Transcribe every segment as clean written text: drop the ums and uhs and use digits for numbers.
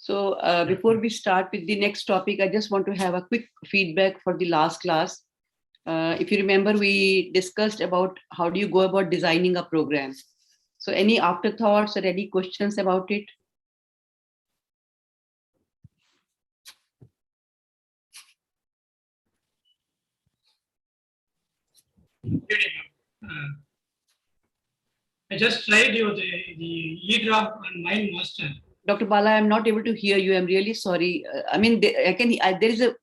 So before we start with the next topic, I just want to have a quick feedback for the last class. If you remember, we discussed about how do you go about designing a program. So any afterthoughts or any questions about it? I just tried the e-drop and mind master. Dr. Bala, I'm not able to hear you. I'm really sorry. I mean, there is a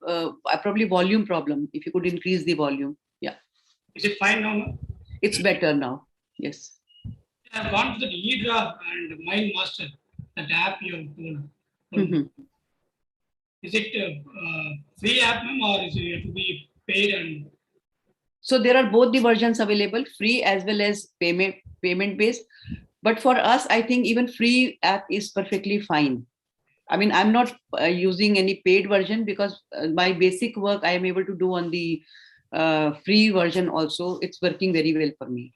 probably volume problem. If you could increase the volume. Yeah. Is it fine now? It's better now. Yes. I've gone to the e-drop and mind master, that app you have told. Mm-hmm. Is it free app, or is it to be paid? And so there are both the versions available, free as well as payment based. But for us, I think even free app is perfectly fine. I mean, I'm not using any paid version because my basic work I am able to do on the free version also. It's working very well for me.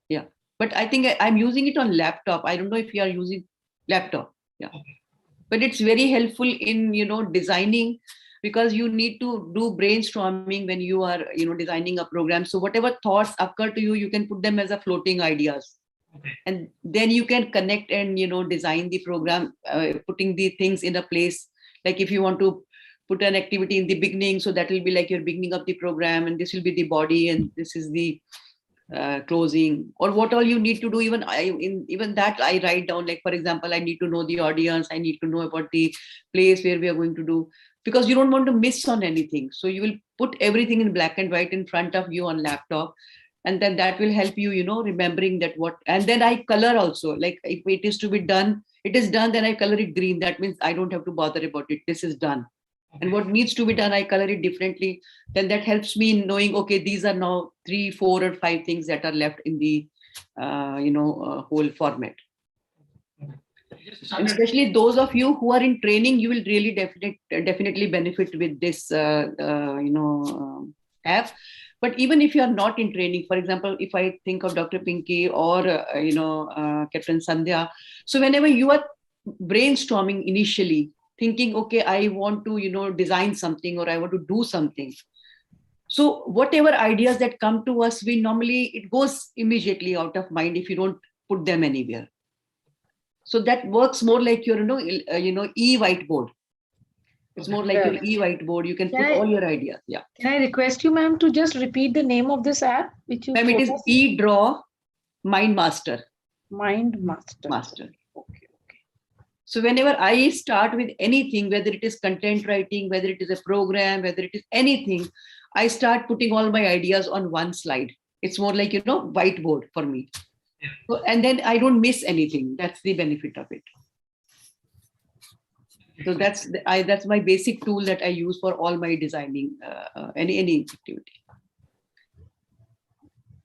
Yeah. But I think I'm using it on laptop. I don't know if you are using laptop. Yeah. But it's very helpful in, designing, because you need to do brainstorming when you are, designing a program. So whatever thoughts occur to you, you can put them as a floating ideas. And then you can connect and, design the program, putting the things in a place. Like if you want to put an activity in the beginning, so that will be like you're beginning of the program, and this will be the body, and this is the closing, or what all you need to do. Even that I write down, like for example, I need to know the audience, I need to know about the place where we are going to do, because you don't want to miss on anything. So you will put everything in black and white in front of you on laptop, and then that will help you, remembering that what. And then I color also, like if it is to be done, it is done, then I color it green. That means I don't have to bother about it. This is done. And what needs to be done, I color it differently. Then that helps me in knowing, okay, these are now 3, 4, or 5 things that are left in the, whole format. And especially those of you who are in training, you will really definitely benefit with this, app. But even if you are not in training, for example, if I think of Dr. Pinky or, Captain Sandhya, so whenever you are brainstorming initially, thinking, okay, I want to, design something, or I want to do something. So whatever ideas that come to us, it goes immediately out of mind if you don't put them anywhere. So that works more like your, e-whiteboard. It's more like your e-whiteboard. You can put all your ideas. Yeah. Can I request you, ma'am, to just repeat the name of this app? Which you ma'am, it is e-draw Mind Master. Mind Master. Okay. So whenever I start with anything, whether it is content writing, whether it is a program, whether it is anything, I start putting all my ideas on one slide. It's more like, whiteboard for me. So, and then I don't miss anything. That's the benefit of it. So that's my basic tool that I use for all my designing, any activity.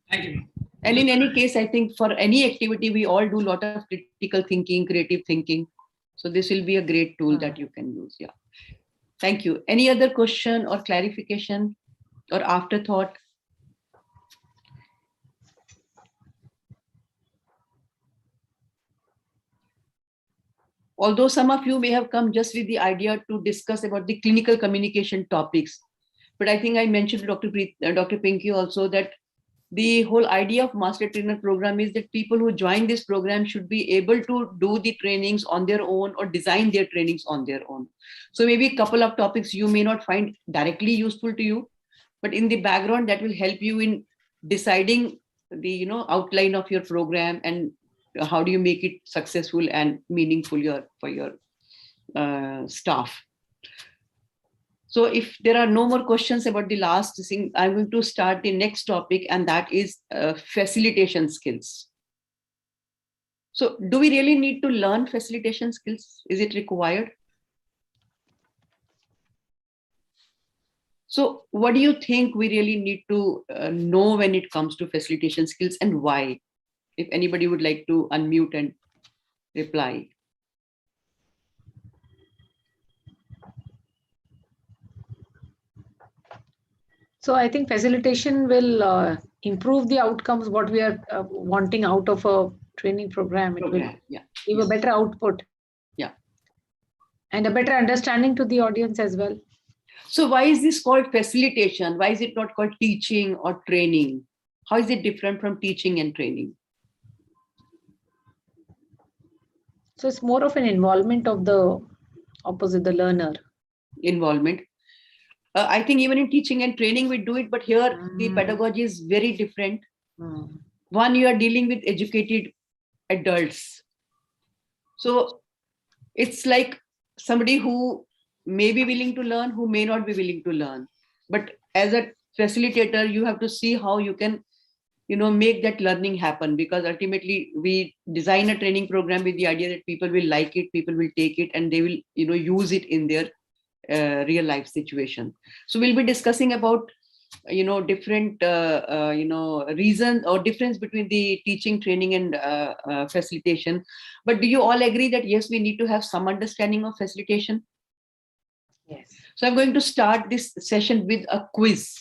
Thank you. And in any case, I think for any activity, we all do a lot of critical thinking, creative thinking. So this will be a great tool that you can use. Yeah. Thank you. Any other question or clarification or afterthought? Although some of you may have come just with the idea to discuss about the clinical communication topics, but I think I mentioned to Dr. Pinky also that the whole idea of master trainer program is that people who join this program should be able to do the trainings on their own or design their trainings on their own. So maybe a couple of topics you may not find directly useful to you, but in the background that will help you in deciding the outline of your program and how do you make it successful and meaningful for your staff. So if there are no more questions about the last thing, I'm going to start the next topic, and that is facilitation skills. So do we really need to learn facilitation skills? Is it required? So what do you think we really need to know when it comes to facilitation skills, and why? If anybody would like to unmute and reply. So I think facilitation will improve the outcomes, what we are wanting out of a training program. It will give a better output. Yeah. And a better understanding to the audience as well. So why is this called facilitation? Why is it not called teaching or training? How is it different from teaching and training? So it's more of an involvement of the the learner. Involvement. I think even in teaching and training, we do it, but here the pedagogy is very different. One, you are dealing with educated adults. So it's like somebody who may be willing to learn, who may not be willing to learn. But as a facilitator, you have to see how you can, make that learning happen, because ultimately we design a training program with the idea that people will like it, people will take it, and they will, use it in their real life situation. So we'll be discussing about different reasons or difference between the teaching, training, and facilitation. But do you all agree that yes, we need to have some understanding of facilitation? Yes. So I'm going to start this session with a quiz,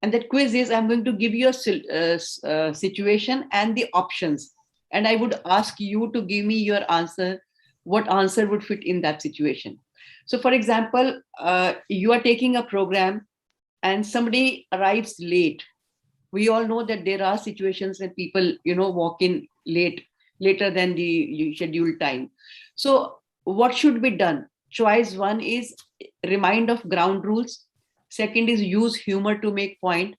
and that quiz is, I'm going to give you a situation and the options, and I would ask you to give me your answer, what answer would fit in that situation. So for example, you are taking a program and somebody arrives late. We all know that there are situations when people, walk in later than the scheduled time. So what should be done? Choice one is remind of ground rules. Second is use humor to make point.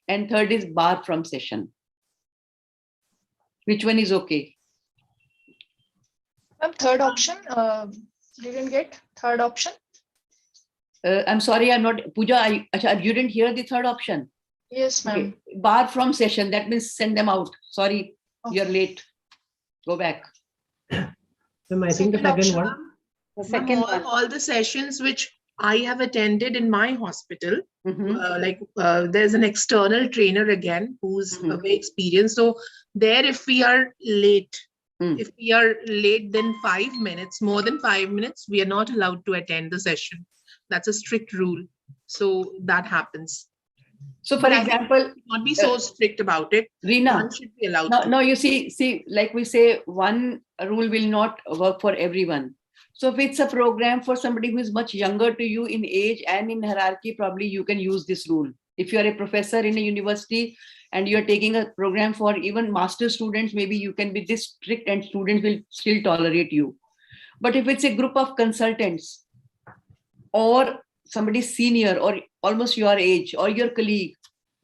And third is bar from session. Which one is okay? Third option, didn't get third option. I'm sorry, I'm not, Pooja, you didn't hear the third option? Yes, ma'am. Okay. Bar from session, that means send them out. Sorry, you're late. Go back. So I think the second one. The second one. All the sessions which I have attended in my hospital, there's an external trainer again who's very experienced. So there, if we are late, then 5 minutes, more than 5 minutes, we are not allowed to attend the session. That's a strict rule. So that happens. So for example, not be so strict about it. Reena, one should be allowed no, you see, like we say, one rule will not work for everyone. So if it's a program for somebody who is much younger to you in age and in hierarchy, probably you can use this rule. If you are a professor in a university and you're taking a program for even master students, maybe you can be this strict and students will still tolerate you. But if it's a group of consultants or somebody senior or almost your age or your colleague,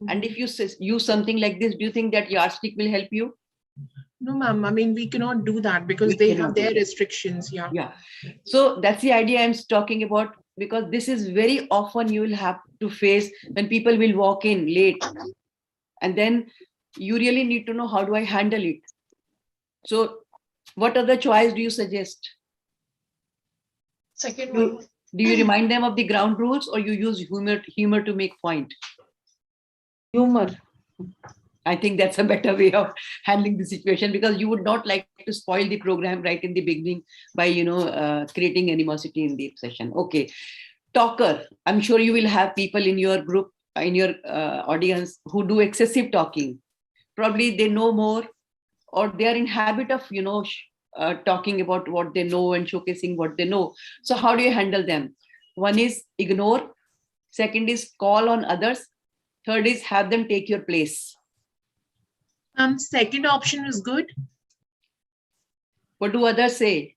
and if you use something like this, do you think that yardstick will help you? No, ma'am. I mean, we cannot do that because they have their restrictions. Yeah. So that's the idea I'm talking about, because this is very often you will have to face when people will walk in late, and then you really need to know, how do I handle it? So what other choice do you suggest? Second one. Do you remind them of the ground rules, or you use humor to make point? Humor. I think that's a better way of handling the situation, because you would not like to spoil the program right in the beginning by, creating animosity in the session. Okay. Talker. I'm sure you will have people in your group, in your audience who do excessive talking. Probably they know more, or they are in habit of, talking about what they know and showcasing what they know. So how do you handle them? One is ignore. Second is call on others. Third is have them take your place. Second option is good. What do others say?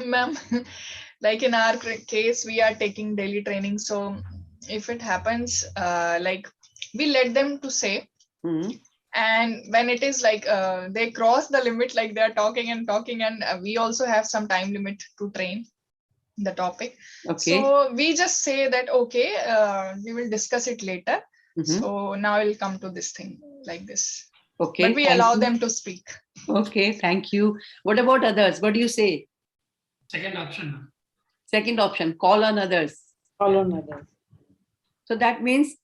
Ma'am, like in our case, we are taking daily training. So if it happens, we let them to say. And when it is like they cross the limit, like they're talking, and we also have some time limit to train the topic. Okay. So we just say that, okay, we will discuss it later. So now I'll come to this thing like this. Okay. But we allow them to speak. Okay, thank you. What about others? What do you say? Second option. Second option, call on others. Call on others. So that means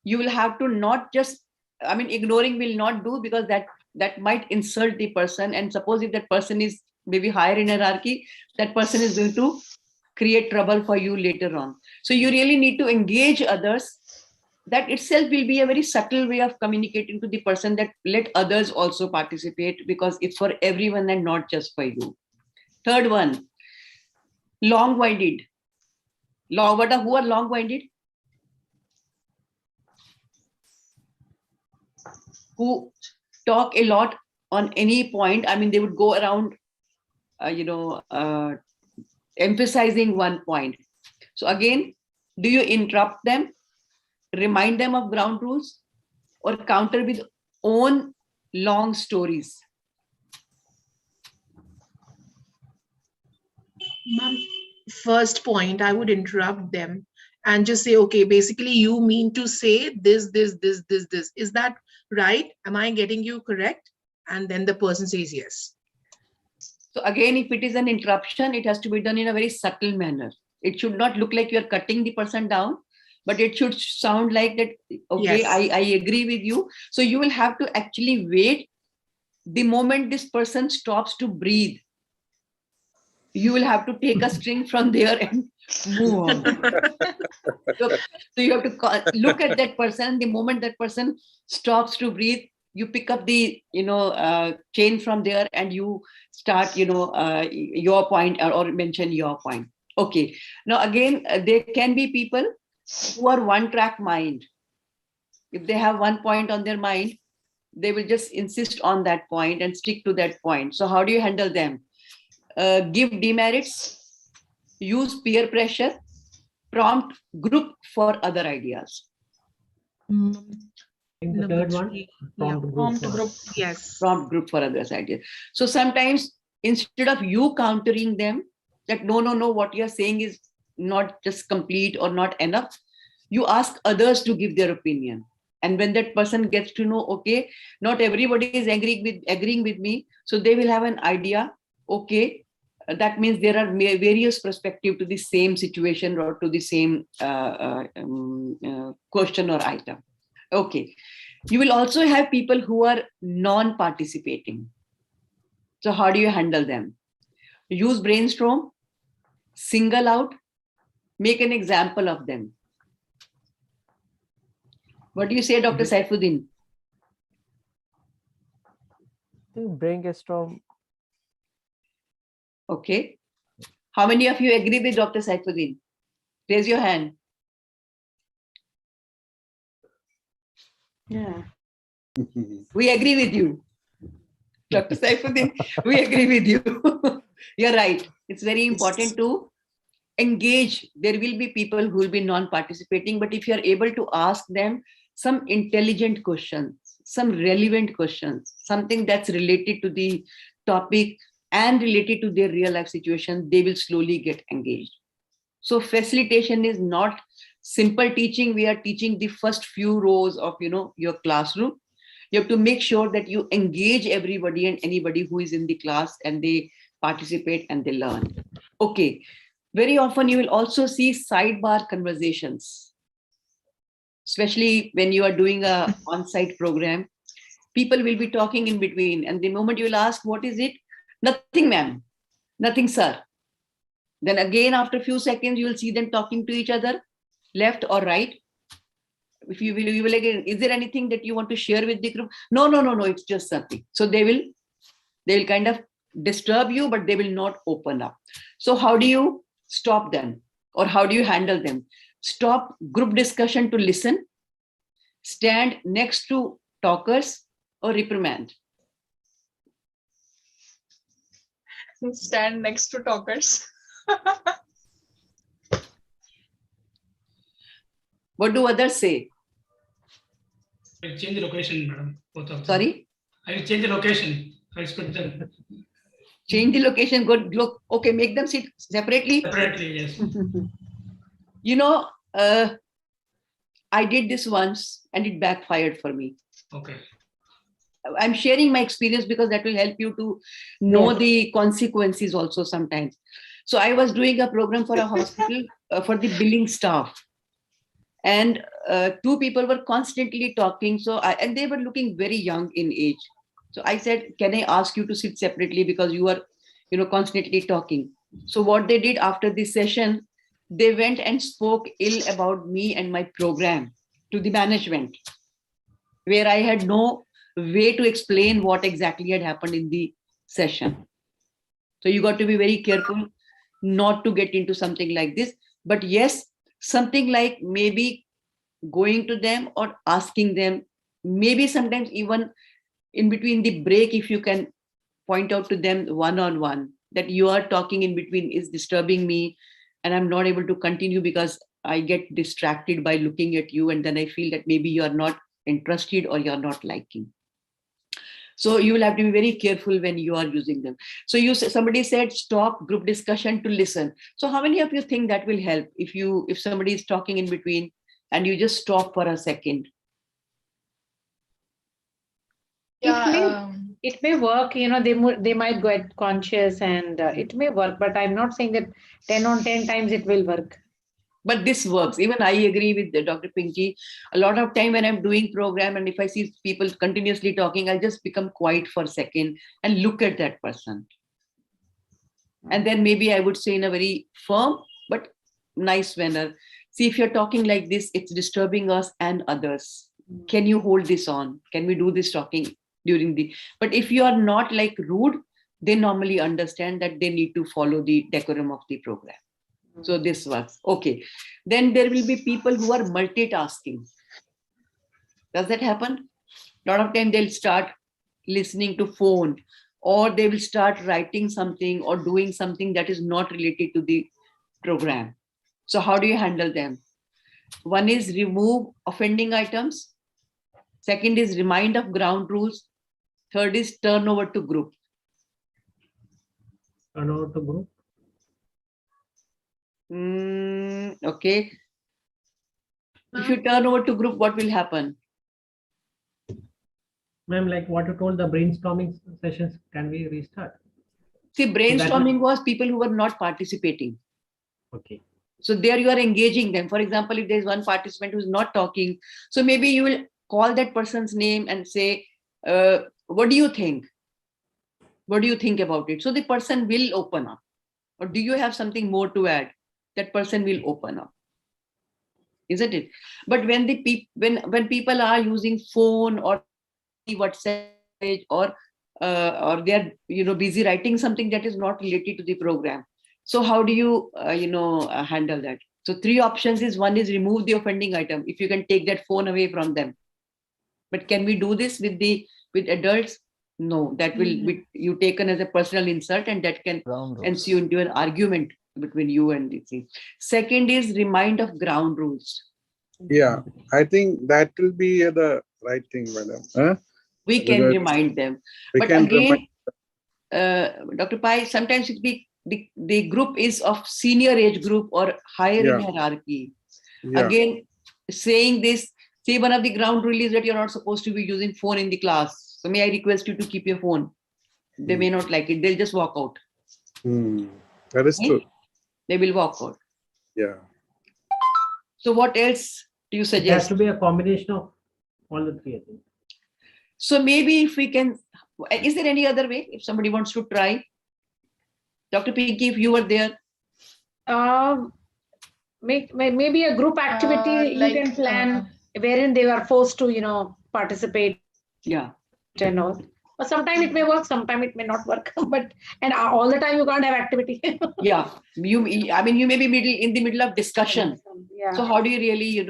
you will have to not just, ignoring will not do, because that might insult the person. And suppose if that person is maybe higher in hierarchy, that person is going to create trouble for you later on. So you really need to engage others. That itself will be a very subtle way of communicating to the person that let others also participate, because it's for everyone and not just for you. Third one, long-winded. Who are long-winded? Who talk a lot on any point. I mean, they would go around, emphasizing one point. So again, do you interrupt them, remind them of ground rules, or counter with own long stories? Ma'am, first point, I would interrupt them and just say, okay, basically you mean to say this. Is that right? Am I getting you correct? And then the person says yes. So again, if it is an interruption, it has to be done in a very subtle manner. It should not look like you're cutting the person down, but it should sound like that, okay, Yes. I agree with you. So you will have to actually wait the moment this person stops to breathe. You will have to take a string from there and move on. So you have to look at that person. The moment that person stops to breathe, you pick up the chain from there and you start your point or mention your point. Okay. Now again, there can be people who are one-track mind. If they have one point on their mind, they will just insist on that point and stick to that point. So how do you handle them? Give demerits, use peer pressure, prompt group for other ideas. I think the Number third one, three, prompt yeah. group. Prompt for- group. Yes. Prompt group for others' ideas. So sometimes instead of you countering them, that no, what you're saying is not just complete or not enough, you ask others to give their opinion. And when that person gets to know, okay, not everybody is agreeing with me, so they will have an idea, okay, that means there are various perspectives to the same situation or to the same question or item. Okay. You will also have people who are non-participating. So how do you handle them? Use brainstorm, single out, make an example of them. What do you say, Dr. Saifuddin? I think brainstorm. Okay. How many of you agree with Dr. Saifuddin? Raise your hand. Yeah. We agree with you. Dr. Saifuddin, we agree with you. You're right. It's very important to engage. There will be people who will be non-participating, but if you're able to ask them some intelligent questions, some relevant questions, something that's related to the topic and related to their real life situation, they will slowly get engaged. So facilitation is not simple teaching. We are teaching the first few rows of your classroom. You have to make sure that you engage everybody and anybody who is in the class and they participate and they learn. Okay. Very often you will also see sidebar conversations, especially when you are doing a on-site program. People will be talking in between, and the moment you will ask, what is it? Nothing, ma'am. Nothing, sir. Then again, after a few seconds, you will see them talking to each other, left or right. If you will again, is there anything that you want to share with the group? No, it's just something. So they will kind of disturb you, but they will not open up. So how do you stop them, or how do you handle them? Stop group discussion to listen, stand next to talkers, or reprimand. Stand next to talkers. What do others say? I will change the location, madam. Both of them. Sorry? I will change the location. I will split them Change the location, go look. Okay, make them sit separately. separately, yes. I did this once and it backfired for me. Okay. I'm sharing my experience because that will help you to know the consequences also sometimes. So I was doing a program for a hospital for the billing staff. And two people were constantly talking. And they were looking very young in age. So I said, can I ask you to sit separately because you are, constantly talking. So what they did after this session, they went and spoke ill about me and my program to the management, where I had no way to explain what exactly had happened in the session. So you got to be very careful not to get into something like this. But yes, something like maybe going to them or asking them, maybe sometimes even in between the break, if you can point out to them one-on-one that you are talking in between is disturbing me and I'm not able to continue because I get distracted by looking at you, and then I feel that maybe you are not interested or you're not liking. So you will have to be very careful when you are using them. So somebody said stop group discussion to listen. So how many of you think that will help if somebody is talking in between and you just stop for a second? Yeah. It may work, they might get conscious and it may work, but I'm not saying that 10 on 10 times it will work. But this works. Even I agree with Dr. Pinky. A lot of time when I'm doing program and if I see people continuously talking, I'll just become quiet for a second and look at that person. And then maybe I would say in a very firm but nice manner, see, if you're talking like this, it's disturbing us and others. Can you hold this on? Can we do this talking during the... But if you are not like rude, they normally understand that they need to follow the decorum of the program. So this works. Okay. Then there will be people who are multitasking. Does that happen? A lot of time they'll start listening to phone, or they will start writing something or doing something that is not related to the program. So how do you handle them? One is remove offending items. Second is remind of ground rules. Third is turn over to group. Turn over to group. Okay. If you turn over to group, what will happen? Ma'am, like what you told, the brainstorming sessions, can we restart? See, brainstorming was people who were not participating. Okay. So there you are engaging them. For example, if there's one participant who's not talking, so maybe you will call that person's name and say, what do you think? What do you think about it? So the person will open up. Or do you have something more to add? That person will open up. Isn't it? But when when people are using phone or WhatsApp or they're busy writing something that is not related to the program. So how do you handle that? So three options is, one is remove the offending item. If you can take that phone away from them. But can we do this with adults? No, that will be you taken as a personal insult, and that can ensue into an argument between you and the thing. Second is remind of ground rules. Yeah, I think that will be the right thing, madam. Huh? We can remind them. But again, Dr. Pai, sometimes the group is of senior age group or higher in hierarchy. Yeah. Again, saying this, say one of the ground rules is that you're not supposed to be using phone in the class. So may I request you to keep your phone? They may not like it. They'll just walk out. That is true. They will walk out. Yeah. So what else do you suggest? It has to be a combination of all the three, I think. So maybe if we can, is there any other way if somebody wants to try? Dr. Pinky, if you were there. Maybe a group activity you can plan wherein they are forced to, participate. Yeah. And all. But sometimes it may work, sometimes it may not work. And all the time you can't have activity. Yeah. You may be in the middle of discussion. Yeah. So how do you really,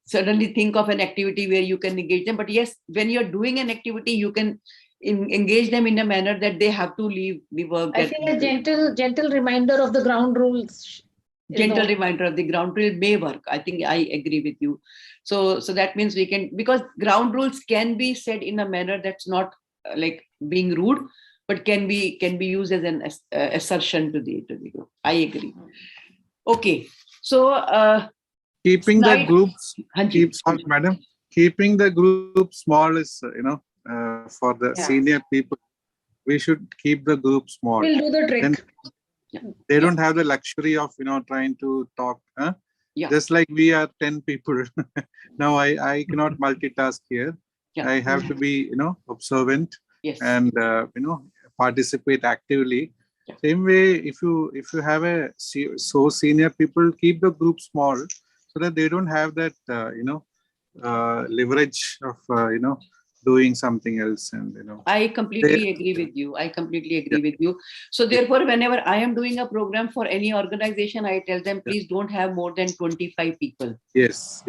suddenly think of an activity where you can engage them? But yes, when you're doing an activity, you can engage them in a manner that they have to leave the work. I think a gentle reminder of the ground rules. Gentle reminder of the ground rule may work. I think I agree with you. So that means we can, because ground rules can be said in a manner that's not like being rude, but can be used as an assertion to the group. I agree. Okay. So keeping the groups, madam, keeping the group small is, for the senior people, we should keep the group small. We'll do the trick. Then they don't have the luxury of, trying to talk. Huh? Yeah. Just like we are 10 people. Now I cannot multitask here. Yeah. I have to be, observant. Yes. And, participate actively. Yeah. Same way, if you have senior people, keep the group small so that they don't have that, leverage of, doing something else, and I completely agree with you. I completely agree with you. So therefore, whenever I am doing a program for any organization, I tell them, please don't have more than 25 people. Yes.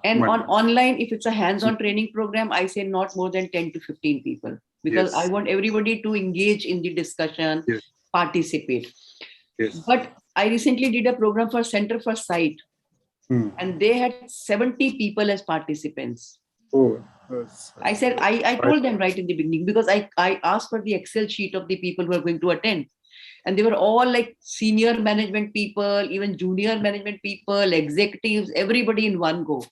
And on online, if it's a hands-on training program, I say not more than 10 to 15 people, because I want everybody to engage in the discussion, participate. But I recently did a program for Center for Sight, and they had 70 people as participants. Oh, I said, I told them right in the beginning, because I asked for the Excel sheet of the people who are going to attend. And they were all like senior management people, even junior management people, executives, everybody in one go.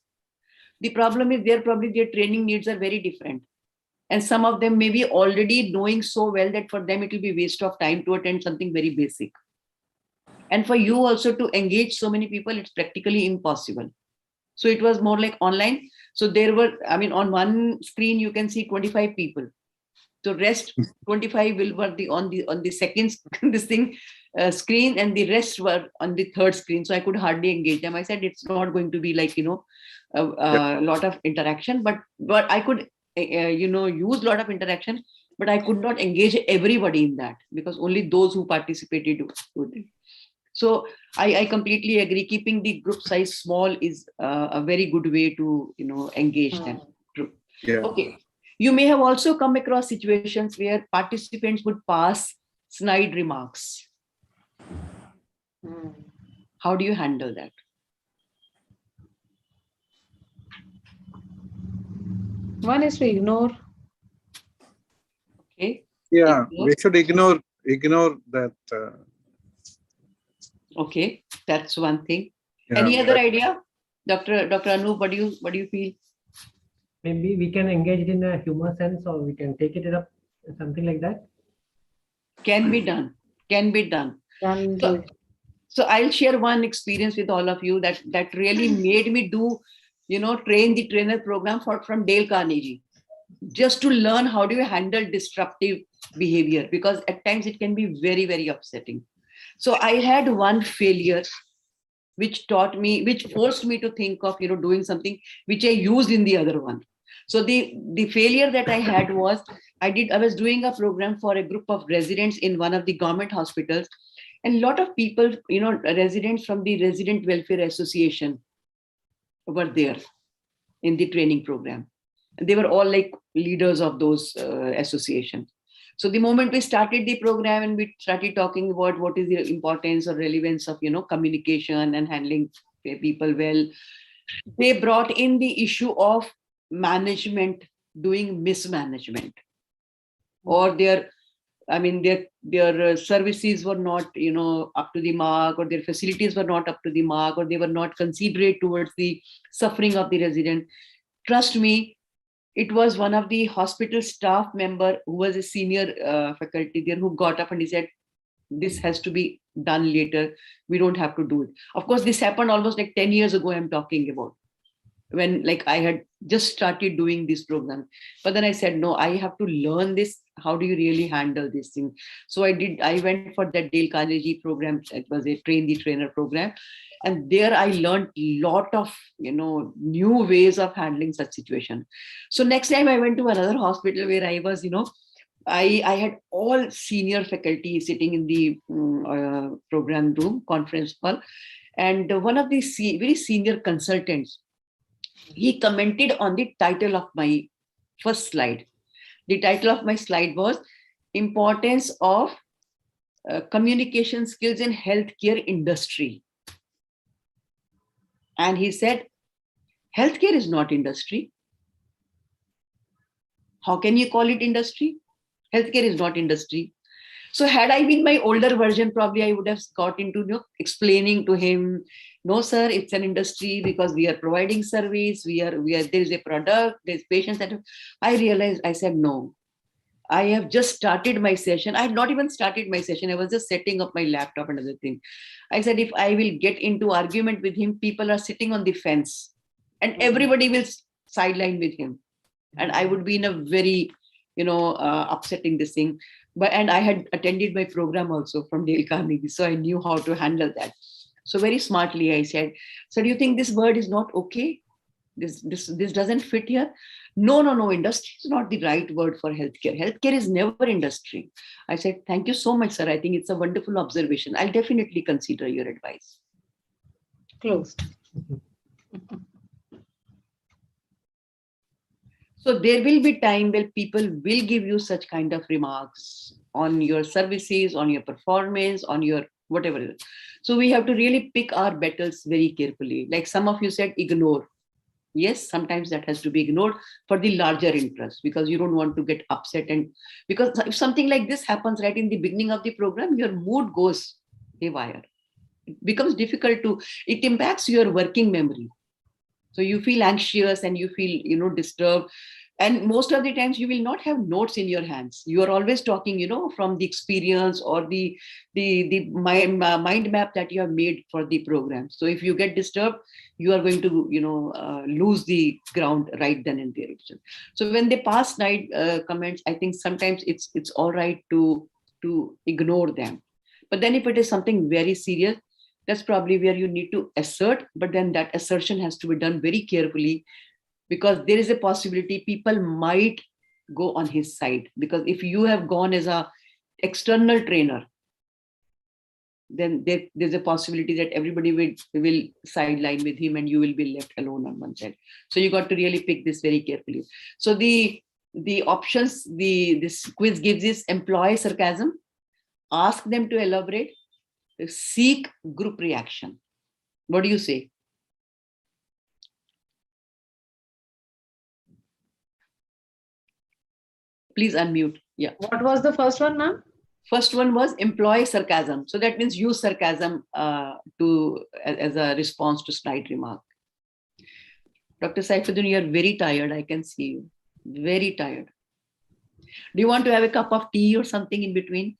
The problem is their training needs are very different. And some of them may be already knowing so well that for them it will be waste of time to attend something very basic. And for you also to engage so many people, it's practically impossible. So it was more like online. So there were, on one screen you can see 25 people. So rest 25 will were on the second screen, and the rest were on the third screen. So I could hardly engage them. I said it's not going to be like a lot of interaction, but I could use a lot of interaction, but I could not engage everybody in that, because only those who participated would. So I completely agree. Keeping the group size small is a very good way to engage them. Okay. You may have also come across situations where participants would pass snide remarks. How do you handle that? One is to ignore. Okay. Yeah, we should ignore that. Okay, that's one thing. Any other idea, Dr. Anup? What do you feel? Maybe we can engage it in a humor sense, or we can take it up, something like that. Can be done. So I'll share one experience with all of you that really made me do, train the trainer program from Dale Carnegie, just to learn how do you handle disruptive behavior, because at times it can be very, very upsetting. So I had one failure which forced me to think of, doing something which I used in the other one. So the failure that I had was, I was doing a program for a group of residents in one of the government hospitals, and a lot of people, residents from the Resident Welfare Association were there in the training program. And they were all like leaders of those associations. So the moment we started the program and we started talking about what is the importance or relevance of, communication and handling people well, they brought in the issue of management doing mismanagement, or their services were not, up to the mark, or their facilities were not up to the mark, or they were not considerate towards the suffering of the resident. Trust me, it was one of the hospital staff member who was a senior faculty there who got up and he said, this has to be done later. We don't have to do it. Of course, this happened almost like 10 years ago, I'm talking about, when I had just started doing this program. But then I said, no, I have to learn this. How do you really handle this thing? So I went for that Dale Carnegie program. It was a train the trainer program. And there I learned a lot of, new ways of handling such situation. So next time I went to another hospital where I was, I had all senior faculty sitting in the program room, conference hall. And one of the very senior consultants, he commented on the title of my first slide. The title of my slide was Importance of Communication Skills in Healthcare Industry. And he said, healthcare is not industry. How can you call it industry? Healthcare is not industry. So had I been my older version, probably I would have got into explaining to him, no, sir, it's an industry because we are providing service. There is a product, there's patients. I realized, I said, no, I have just started my session. I had not even started my session. I was just setting up my laptop and other thing. I said, if I will get into argument with him, people are sitting on the fence and everybody will sideline with him. And I would be in a very, upsetting this thing. And I had attended my program also from Dale Carnegie. So I knew how to handle that. So very smartly I said, so do you think this word is not okay? this doesn't fit here. No, industry is not the right word for healthcare. Healthcare is never industry. I said, thank you so much, sir. I think it's a wonderful observation. I'll definitely consider your advice. Closed. So there will be time where people will give you such kind of remarks on your services, on your performance, on your whatever. So we have to really pick our battles very carefully. Like some of you said, ignore. Yes, sometimes that has to be ignored for the larger interest, because you don't want to get upset. And because if something like this happens right in the beginning of the program, your mood goes haywire. It becomes difficult it impacts your working memory. So you feel anxious and you feel, disturbed. And most of the times you will not have notes in your hands. You are always talking, from the experience or the mind map that you have made for the program. So if you get disturbed, you are going to, lose the ground right then and there itself. So when they pass night comments, I think sometimes it's all right to ignore them. But then if it is something very serious, that's probably where you need to assert. But then that assertion has to be done very carefully, because there is a possibility people might go on his side. Because if you have gone as a external trainer, then there's a possibility that everybody will sideline with him and you will be left alone on one side. So you got to really pick this very carefully. So the options this quiz gives is employ sarcasm, ask them to elaborate, seek group reaction. What do you say? Please unmute. Yeah. What was the first one, ma'am? First one was employ sarcasm. So that means use sarcasm as a response to snide remark. Dr. Saifuddin, you are very tired. I can see you. Very tired. Do you want to have a cup of tea or something in between?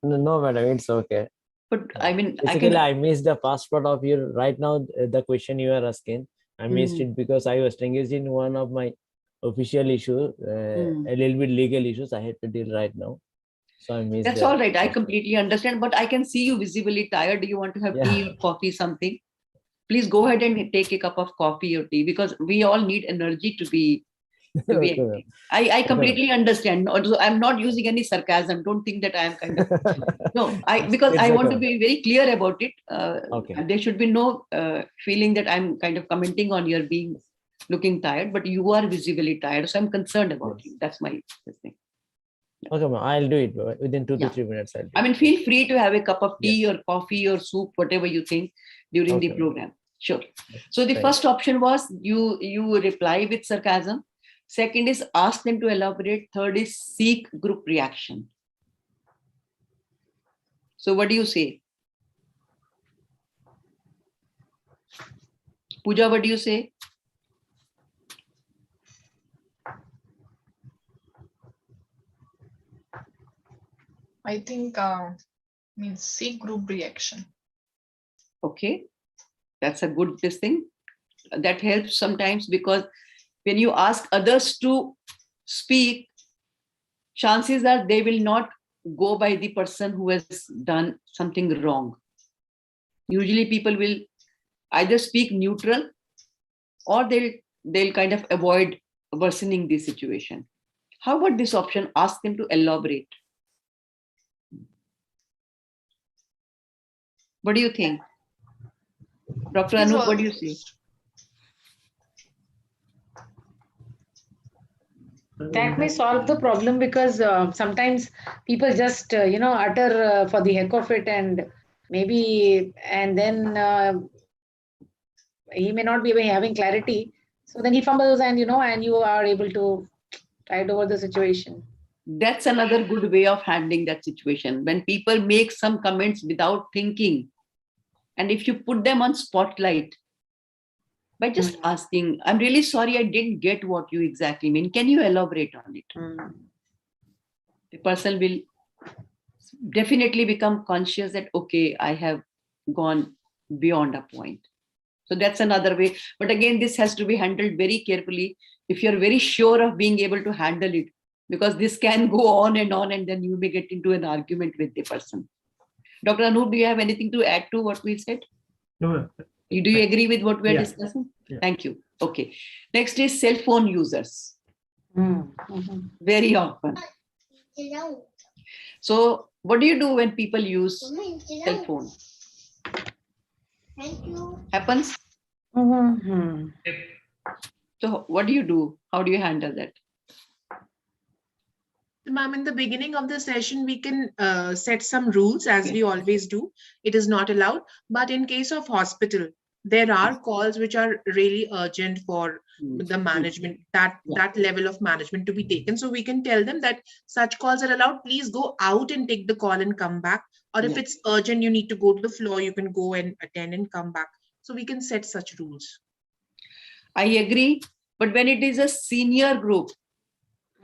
No, madam, it's okay. But I mean, basically, I missed the first part of your right now. The question you are asking, I missed it because I was engaged in one of my official issue, a little bit legal issues I had to deal right now. So I missed. That's all right. I completely understand, but I can see you visibly tired. Do you want to have tea or coffee, something? Please go ahead and take a cup of coffee or tea, because we all need energy to be. Okay. I completely understand. Also, I'm not using any sarcasm. Don't think that I am kind of because I want to be very clear about it. There should be no feeling that I'm kind of commenting on your being looking tired, but you are visibly tired. So I'm concerned about you. That's my thing. Okay, ma'am. I'll do it within 2 to 3 minutes. I mean, feel free to have a cup of tea or coffee or soup, whatever you think during the program. Sure. So the first option was you reply with sarcasm. Second is ask them to elaborate. Third is seek group reaction. So what do you say? Pooja, what do you say? I think means seek group reaction. Okay, that's a good thing. That helps sometimes, because when you ask others to speak, chances are they will not go by the person who has done something wrong. Usually people will either speak neutral or they'll kind of avoid worsening the situation. How about this option? Ask them to elaborate. What do you think? Dr. Anup, what do you say? That may solve the problem, because sometimes people just, utter for the heck of it, and then he may not be having clarity. So then he fumbles and you are able to tide over the situation. That's another good way of handling that situation. When people make some comments without thinking, and if you put them on spotlight by just asking, I'm really sorry, I didn't get what you exactly mean. Can you elaborate on it? The person will definitely become conscious that, okay, I have gone beyond a point. So that's another way. But again, this has to be handled very carefully if you're very sure of being able to handle it, because this can go on, and then you may get into an argument with the person. Dr. Anup, do you have anything to add to what we said? No, Do you agree with what we are Yeah. discussing? Yeah. Thank you. Okay. Next is cell phone users. Very often. So what do you do when people use cell phone? Happens? So what do you do? How do you handle that? Ma'am, in the beginning of the session, we can set some rules as we always do. It is not allowed. But in case of hospital, there are calls which are really urgent for the management, that level of management to be taken. So we can tell them that such calls are allowed. Please go out and take the call and come back. Or if it's urgent, you need to go to the floor, you can go and attend and come back. So we can set such rules. I agree. But when it is a senior group,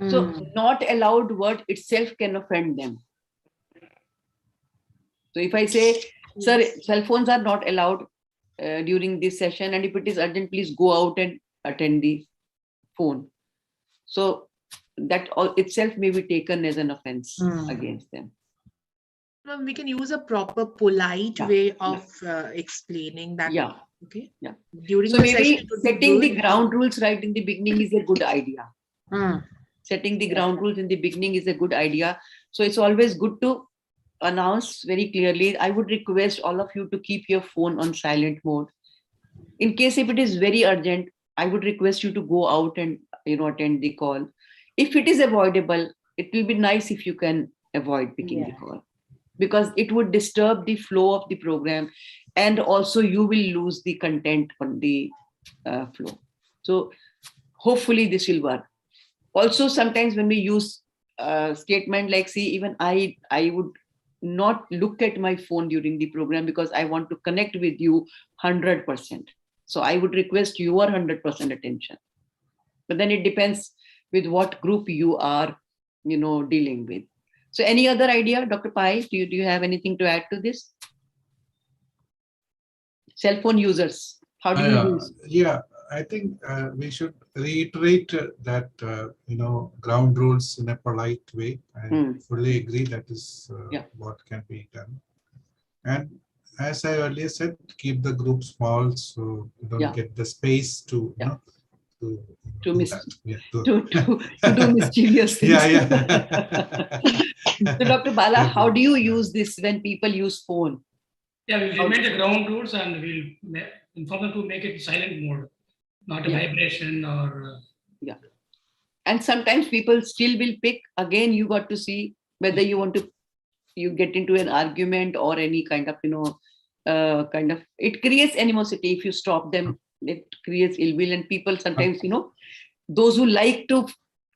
so not allowed word itself can offend them. So if I say, sir, cell phones are not allowed during this session, and if it is urgent, please go out and attend the phone. So that all itself may be taken as an offense against them. We can use a proper polite way of explaining that. Yeah. Okay. Yeah. During so the maybe session, it would be setting the good. ground rules right in the beginning is a good idea. Setting the ground rules in the beginning is a good idea. So it's always good to announce very clearly. I would request all of you to keep your phone on silent mode. In case if it is very urgent, I would request you to go out and attend the call. If it is avoidable, it will be nice if you can avoid picking the call, because it would disturb the flow of the program, and also you will lose the content on the flow. So hopefully this will work. Also, sometimes when we use a statement like, see, even I would not look at my phone during the program because I want to connect with you 100%. So I would request your 100% attention. But then it depends with what group you are, dealing with. So any other idea, Dr. Pai, do you have anything to add to this? Cell phone users, how do you use? Yeah, I think we should reiterate that, ground rules in a polite way. I fully agree that is what can be done. And as I earlier said, keep the group small so you don't get the space to, to do mischievous things. So Dr. Bala, how do you use this when people use phone? Yeah, we'll remain the ground rules and we'll inform them to make it silent mode, not a vibration or. And sometimes people still will pick. Again, you got to see whether you get into an argument or any kind of, it creates animosity. If you stop them, it creates ill will, and people sometimes, those who like to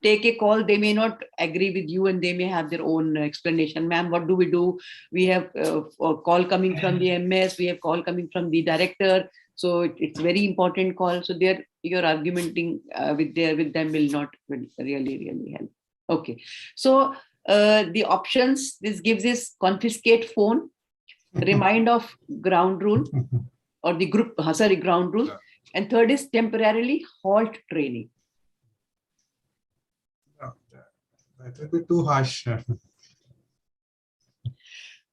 take a call, they may not agree with you and they may have their own explanation. Ma'am, what do? We have a call coming from the MS, we have call coming from the director. So it's very important call. So your argumenting with them will not really help. Okay. So the options this gives is confiscate phone, remind of ground rule or the group, ground rule. And third is temporarily halt training. That will be too harsh.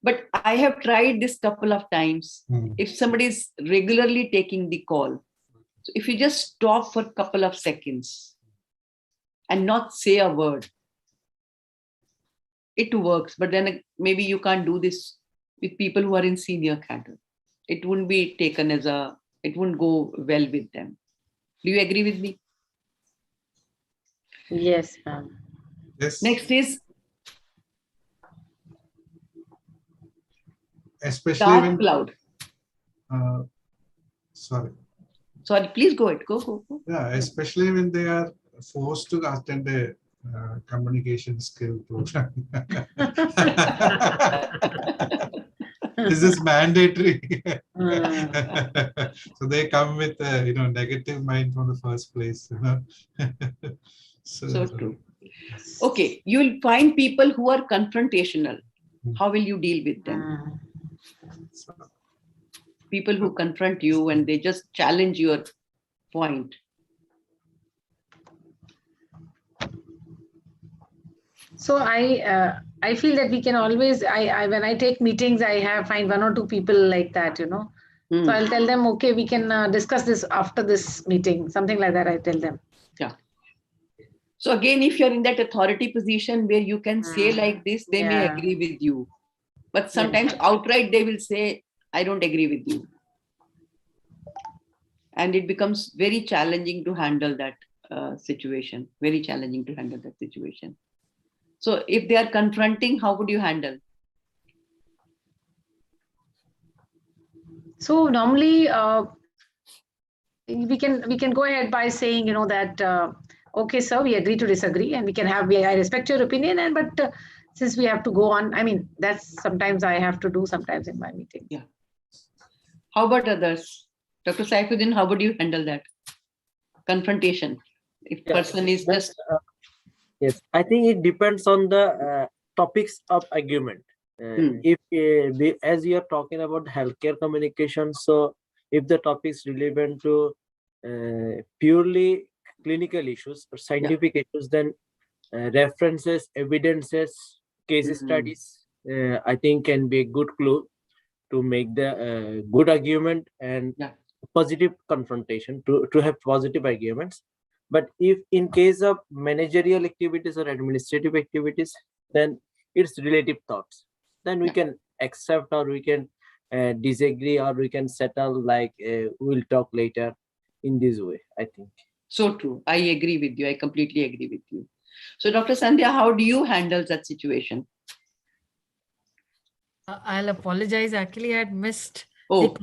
But I have tried this couple of times. If somebody is regularly taking the call, so if you just stop for a couple of seconds and not say a word, it works. But then maybe you can't do this with people who are in senior cadre. It wouldn't be taken as it wouldn't go well with them. Do you agree with me? Yes, ma'am. Yes. Next is especially dark when cloud. Sorry, please go ahead. Go. Yeah, especially when they are forced to attend a communication skill program. This is mandatory. So they come with a negative mind from the first place. So true. Okay, you will find people who are confrontational. How will you deal with them? People who confront you and they just challenge your point. So I feel that we can always, when I take meetings, I find one or two people like that, So I'll tell them, okay, we can discuss this after this meeting, something like that. I tell them. Yeah. So again, if you're in that authority position where you can say like this, they may agree with you. But sometimes outright they will say, I don't agree with you. And it becomes very challenging to handle that situation. Very challenging to handle that situation. So if they are confronting, how would you handle? So normally we can go ahead by saying, that okay, sir, we agree to disagree, and I respect your opinion, but since we have to go on, I mean, that's sometimes I have to do sometimes in my meetings. Yeah. How about others? Dr. Saifuddin, how would you handle that? Confrontation. If person is just... Yes, I think it depends on the topics of argument. If as you are talking about healthcare communication, so if the topic is relevant to purely clinical issues or scientific issues, then references, evidences, case studies, I think can be a good clue to make the good argument and positive confrontation, to have positive arguments. But if in case of managerial activities or administrative activities, then it's relative thoughts. Then we can accept, or we can disagree, or we can settle like we'll talk later in this way, I think. So true. I agree with you. I completely agree with you. So Dr. Sandhya, how do you handle that situation? I'll apologize. Actually, I had missed the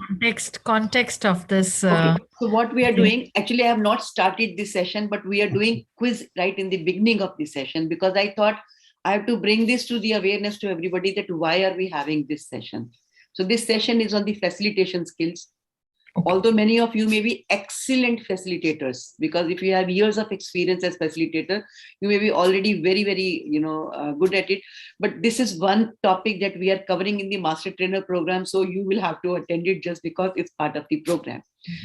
context of this. Okay. So what we are doing, actually, I have not started this session, but we are doing quiz right in the beginning of the session, because I thought I have to bring this to the awareness to everybody that why are we having this session? So this session is on the facilitation skills. Although many of you may be excellent facilitators, because if you have years of experience as facilitator, you may be already very, very, good at it. But this is one topic that we are covering in the master trainer program. So you will have to attend it just because it's part of the program.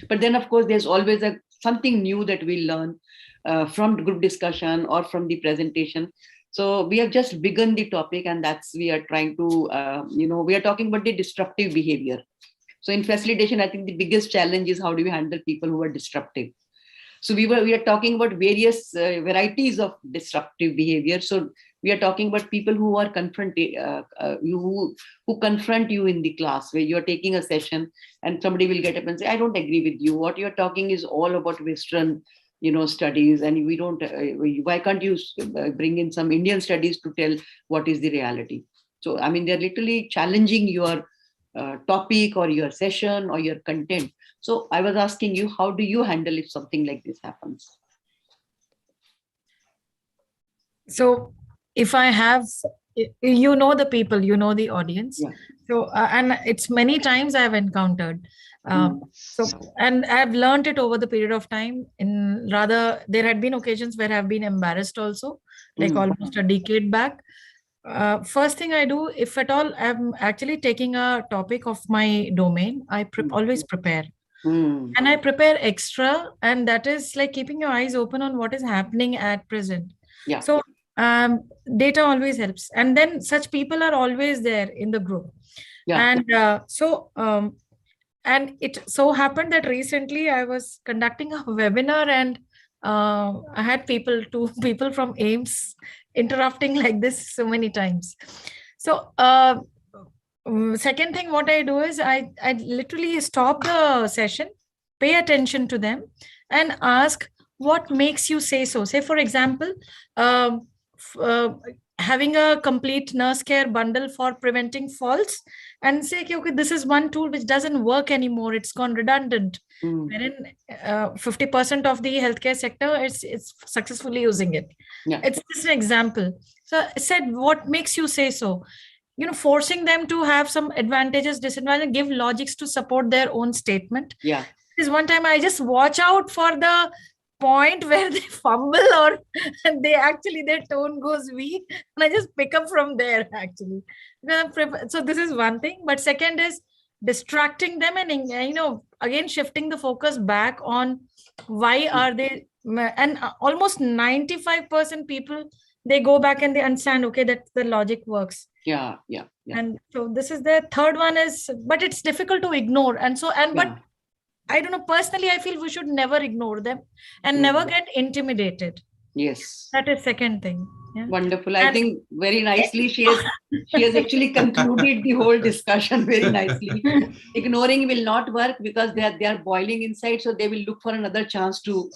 But then, of course, there's always something new that we learn from group discussion or from the presentation. So we have just begun the topic, and we are trying to, we are talking about the disruptive behavior. So in facilitation, I think the biggest challenge is how do we handle people who are disruptive. So we are talking about various varieties of disruptive behavior. So we are talking about people who are who confront you in the class, where you're taking a session and somebody will get up and say, I don't agree with you. What you're talking is all about Western, studies, and we don't, why can't you bring in some Indian studies to tell what is the reality? So, I mean, they're literally challenging your topic or your session or your content. So I was asking you, how do you handle if something like this happens? So if I have, the people, the audience. So, and it's many times I've encountered. And I've learned it over the period of time. There had been occasions where I've been embarrassed also, like almost a decade back. First thing I do, if at all I'm actually taking a topic of my domain, I always prepare. And I prepare extra, and that is like keeping your eyes open on what is happening at present. So data always helps, and then such people are always there in the group. And and it so happened that recently I was conducting a webinar, and I had two people from AIMS interrupting like this so many times. So second thing what I do is I literally stop the session, pay attention to them, and ask what makes you say so. Say, for example, having a complete nurse care bundle for preventing falls, and say, okay, this is one tool which doesn't work anymore, it's gone redundant, wherein 50% of the healthcare sector is successfully using it. It's just an example. So I said, what makes you say so? Forcing them to have some advantages, disadvantages, give logics to support their own statement. This one time I just watch out for the point where they fumble or their tone goes weak, and I just pick up from there actually. So this is one thing. But second is distracting them, and again shifting the focus back on why are they, and almost 95% people they go back and they understand, okay, that the logic works. Yeah. And so this is the third one is, but it's difficult to ignore. And so, but I don't know, personally, I feel we should never ignore them and never get intimidated. Yes. That is second thing. Yeah. Wonderful. I think very nicely she has actually concluded the whole discussion very nicely. Ignoring will not work because they are boiling inside, so they will look for another chance to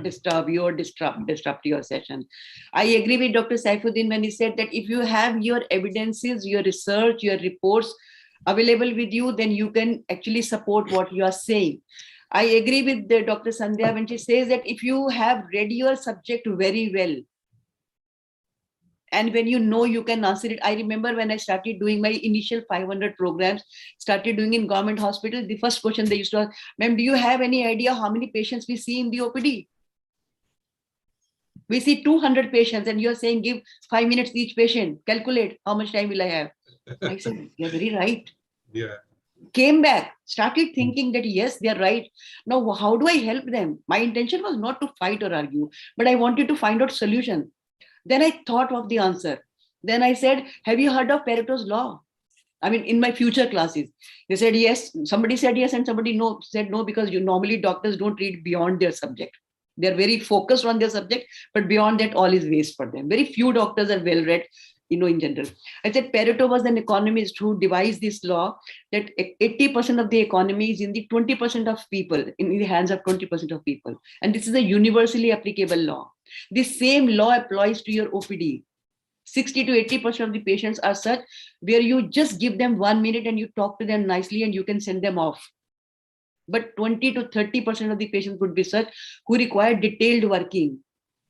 disturb you or disrupt your session. I agree with Dr. Saifuddin when he said that if you have your evidences, your research, your reports available with you, then you can actually support what you are saying. I agree with Dr. Sandhya when she says that if you have read your subject very well, and when you can answer it. I remember when I started doing my initial 500 programs, started doing in government hospital, the first question they used to ask, ma'am, do you have any idea how many patients we see in the OPD? We see 200 patients and you're saying give 5 minutes each patient, calculate how much time will I have? I said, you're very right. Yeah. Came back, started thinking that yes, they're right. Now, how do I help them? My intention was not to fight or argue, but I wanted to find out solution. Then I thought of the answer. Then I said, have you heard of Pareto's law? I mean, in my future classes, they said yes. Somebody said yes and somebody said no, because normally doctors don't read beyond their subject. They're very focused on their subject, but beyond that, all is waste for them. Very few doctors are well read, in general. I said Pareto was an economist who devised this law that 80% of the economy is in the 20% of people, in the hands of 20% of people. And this is a universally applicable law. The same law applies to your OPD. 60 to 80% of the patients are such where you just give them 1 minute and you talk to them nicely and you can send them off. But 20 to 30% of the patients would be such who require detailed working.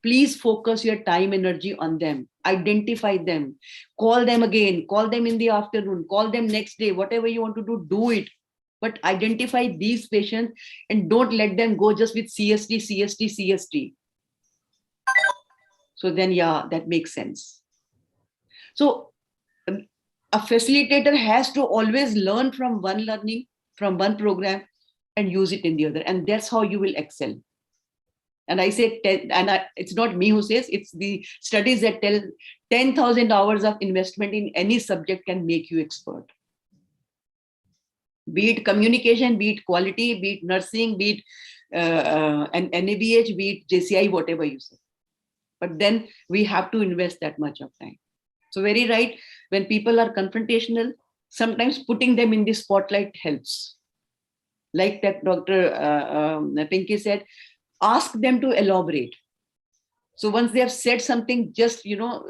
Please focus your time, energy on them. Identify them. Call them again. Call them in the afternoon. Call them next day. Whatever you want to do, do it. But identify these patients and don't let them go just with CST, CST, CST. So then, that makes sense. So a facilitator has to always learn from one program and use it in the other. And that's how you will excel. And I say, it's not me who says, it's the studies that tell 10,000 hours of investment in any subject can make you expert. Be it communication, be it quality, be it nursing, be it an NABH, be it JCI, whatever you say. But then we have to invest that much of time. So very right, when people are confrontational, sometimes putting them in the spotlight helps. Like that Dr. Pinky said, ask them to elaborate. So once they have said something just,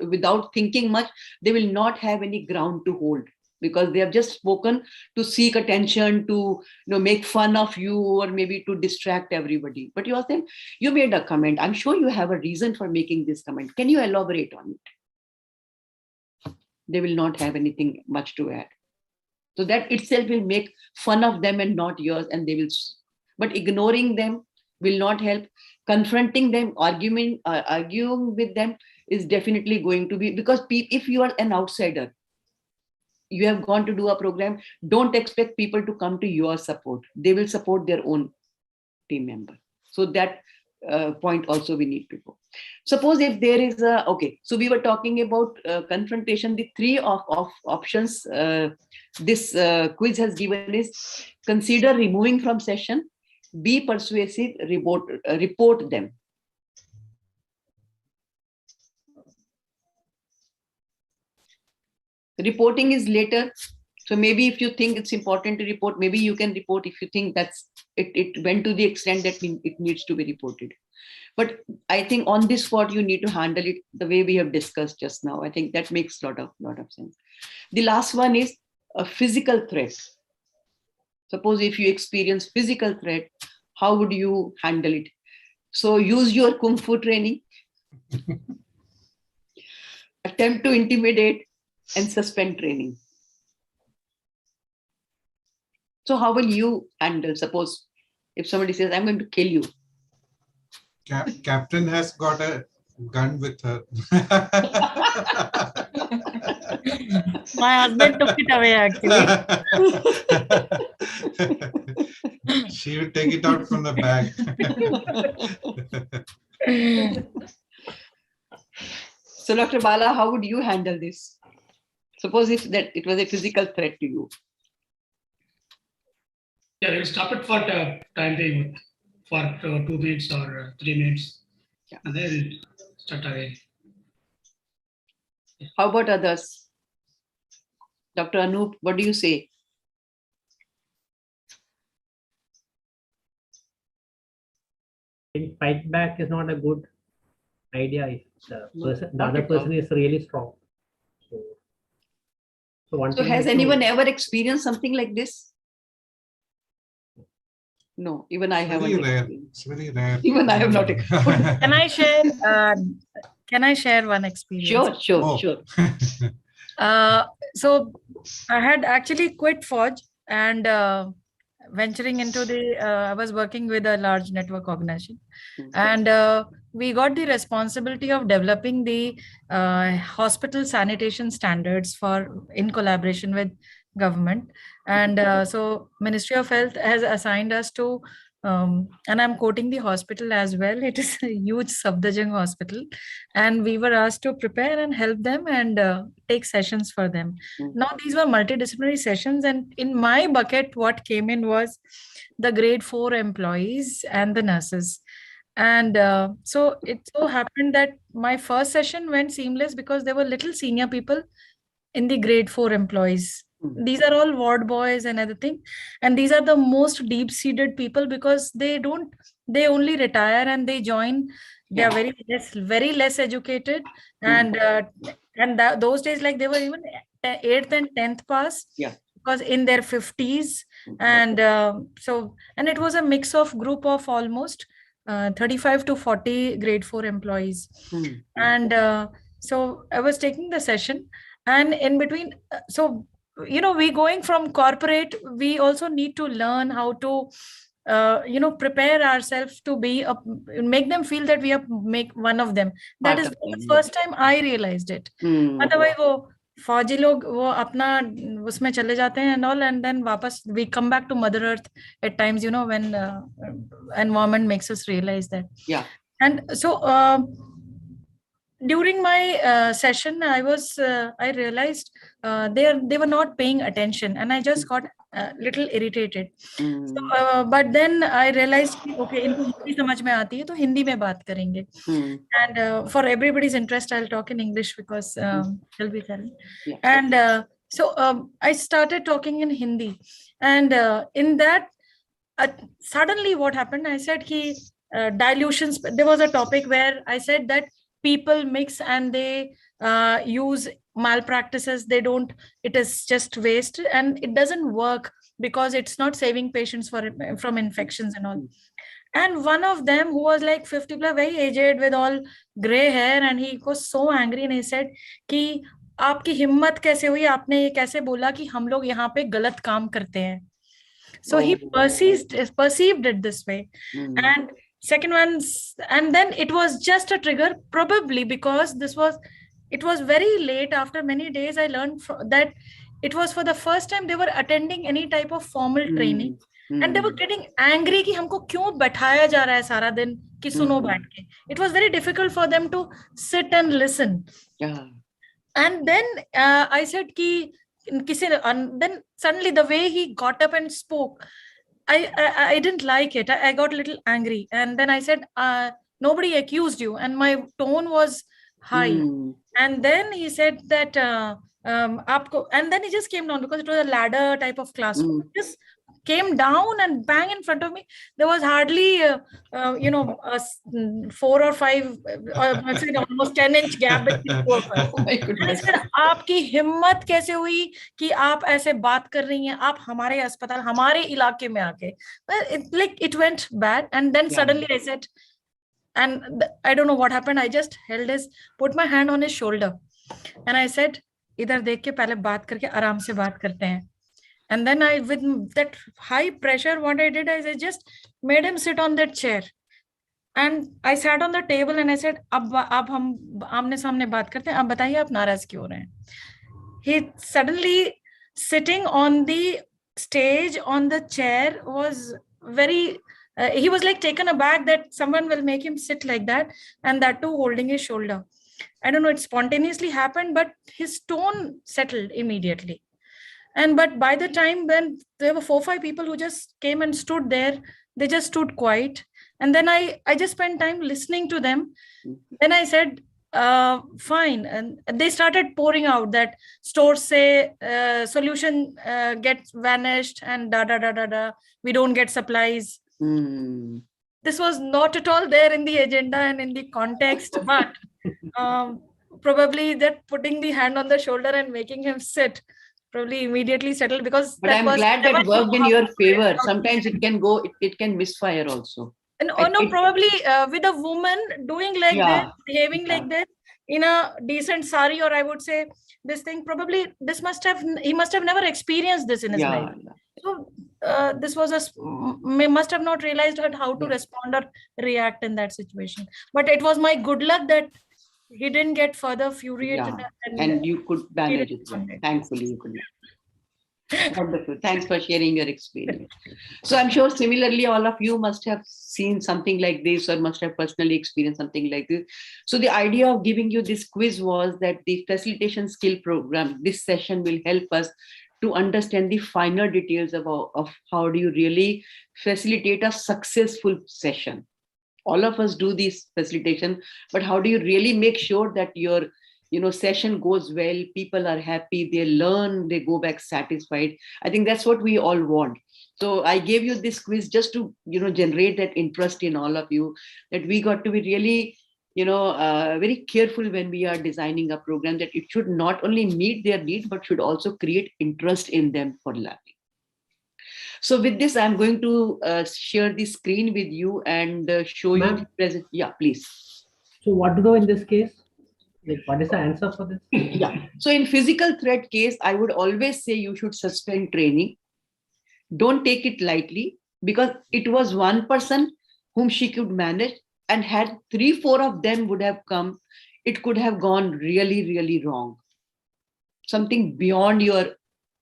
without thinking much, they will not have any ground to hold because they have just spoken to seek attention, to make fun of you, or maybe to distract everybody. But you ask them, you made a comment. I'm sure you have a reason for making this comment. Can you elaborate on it? They will not have anything much to add. So that itself will make fun of them and not yours, and they will. But ignoring them will not help. Confronting them, arguing with them is definitely going to be, because if you are an outsider, you have gone to do a program, don't expect people to come to your support. They will support their own team member. So that point also we need to go. Suppose if there is so we were talking about confrontation. The three of options this quiz has given is: consider removing from session, be persuasive, report them. Reporting is later. So maybe if you think it's important to report, maybe you can report if you think that's it went to the extent that it needs to be reported. But I think on this spot, you need to handle it the way we have discussed just now. I think that makes a lot of sense. The last one is a physical threat. Suppose if you experience physical threat, how would you handle it? So use your Kung Fu training, attempt to intimidate, and suspend training. So how will you handle? Suppose if somebody says, I'm going to kill you. Captain has got a gun with her. My husband took it away, actually. She will take it out from the bag. So Dr. Bala, how would you handle this? Suppose if that it was a physical threat to you. Yeah, we'll stop it for time being for 2 minutes or 3 minutes. Yeah. And then we'll start again. Yeah. How about others? Dr. Anup, what do you say? Fight back is not a good idea if the other person is really strong. So has anyone ever experienced something like this? No, even I haven't. It's very rare. Even I have not. Can I share? Can I share one experience? Sure. So I had actually quit Forge and venturing into the. I was working with a large network organization, and we got the responsibility of developing the hospital sanitation standards in collaboration with government. And so Ministry of Health has assigned us to, and I'm quoting the hospital as well. It is a huge Safdarjung hospital, and we were asked to prepare and help them and take sessions for them. Now these were multidisciplinary sessions, and in my bucket, what came in was the grade 4 employees and the nurses. And so it so happened that my first session went seamless because there were little senior people in the grade 4 employees. These are all ward boys and everything. And these are the most deep-seated people because they only retire and they join. They are very less educated. And those days, like they were even 8th and 10th pass. Yeah. Because in their 50s. And and it was a mix of group of almost 35 to 40 grade 4 employees. And so I was taking the session, and in between, we going from corporate, we also need to learn how to prepare ourselves to make them feel that we are one of them. That is the first time I realized it. Otherwise फौजी लोग वो अपना उसमें चले जाते हैं and all, and then वापस we come back to Mother Earth at times, when environment makes us realize that. Yeah. And so during my session, I realized they were not paying attention, and I just got a little irritated. So, but then I realized, okay, इनको हिंदी समझ में आती है तो हिंदी में बात करेंगे. And for everybody's interest, I'll talk in English because they'll be telling. Yeah. And so I started talking in Hindi, and in that, suddenly what happened? I said dilutions. There was a topic where I said that people mix and they use malpractices. They don't. It is just waste, and it doesn't work because it's not saving patients from infections and all. And one of them, who was like 50 plus, very aged with all gray hair, and he was so angry, and he said कि आपकी हिम्मत कैसे हुई, आपने ये कैसे बोला कि हम लोग यहाँ पे गलत काम करते हैं. So he perceived it this way. And second one, and then it was just a trigger, probably because it was very late. After many days, I learned that it was for the first time they were attending any type of formal training. And they were getting angry कि हमको क्यों बैठाया जा रहा है सारा दिन कि सुनो बैठ के. It was very difficult for them to sit and listen. Yeah. And then I said कि and then suddenly the way he got up and spoke, I didn't like it. I got a little angry, and then I said, nobody accused you, and my tone was high. And then he said that and then he just came down because it was a ladder type of classroom. Just came down and bang in front of me. There was hardly 4 or 5 almost 10-inch gap between two of us. And I said, आपकी हिम्मत कैसे हुई कि आप ऐसे बात कर रही हैं, आप हमारे अस्पताल हमारे इलाके में आके. Well, it went bad, and then suddenly I said, and I don't know what happened. I just put my hand on his shoulder, and I said, इधर देख के पहले बात करके आराम से बात करते हैं. And then with that high pressure, what I did is I just made him sit on that chair. And I sat on the table and I said, अब हम आमने सामने बात करते हैं, अब बताइए आप नाराज क्यों हो रहे हैं. He suddenly sitting on the stage on the chair was very, he was like taken aback that someone will make him sit like that, and that too holding his shoulder. I don't know, it spontaneously happened, but his tone settled immediately. But by the time when there were 4-5 people who just came and stood there, they just stood quiet. And then I just spent time listening to them. Then I said, fine. And they started pouring out that stores say solution gets vanished and we don't get supplies. This was not at all there in the agenda and in the context, but probably that putting the hand on the shoulder and making him sit probably immediately settled, because but I'm glad that worked in your favor. Sometimes it can go, it can misfire also. And probably with a woman doing like this, behaving like this in a decent sari, or I would say this thing, probably he must have never experienced this in his life. So this was must have not realized how to respond or react in that situation. But it was my good luck that he didn't get further furiated. And you could manage it. Thankfully, you could. Wonderful. Thanks for sharing your experience. So I'm sure similarly, all of you must have seen something like this or must have personally experienced something like this. So the idea of giving you this quiz was that the facilitation skill program, this session will help us to understand the finer details of how do you really facilitate a successful session. All of us do this facilitation, but how do you really make sure that your session goes well, people are happy, they learn, they go back satisfied. I think that's what we all want. So I gave you this quiz just to generate that interest in all of you, that we got to be really very careful when we are designing a program, that it should not only meet their needs but should also create interest in them for learning. So with this, I'm going to share the screen with you and show you the present. Yeah, please. So what to do in this case? Like, what is the answer for this? Yeah. So in physical threat case, I would always say you should suspend training. Don't take it lightly, because it was one person whom she could manage, and had 3-4 of them would have come, it could have gone really, really wrong. Something beyond your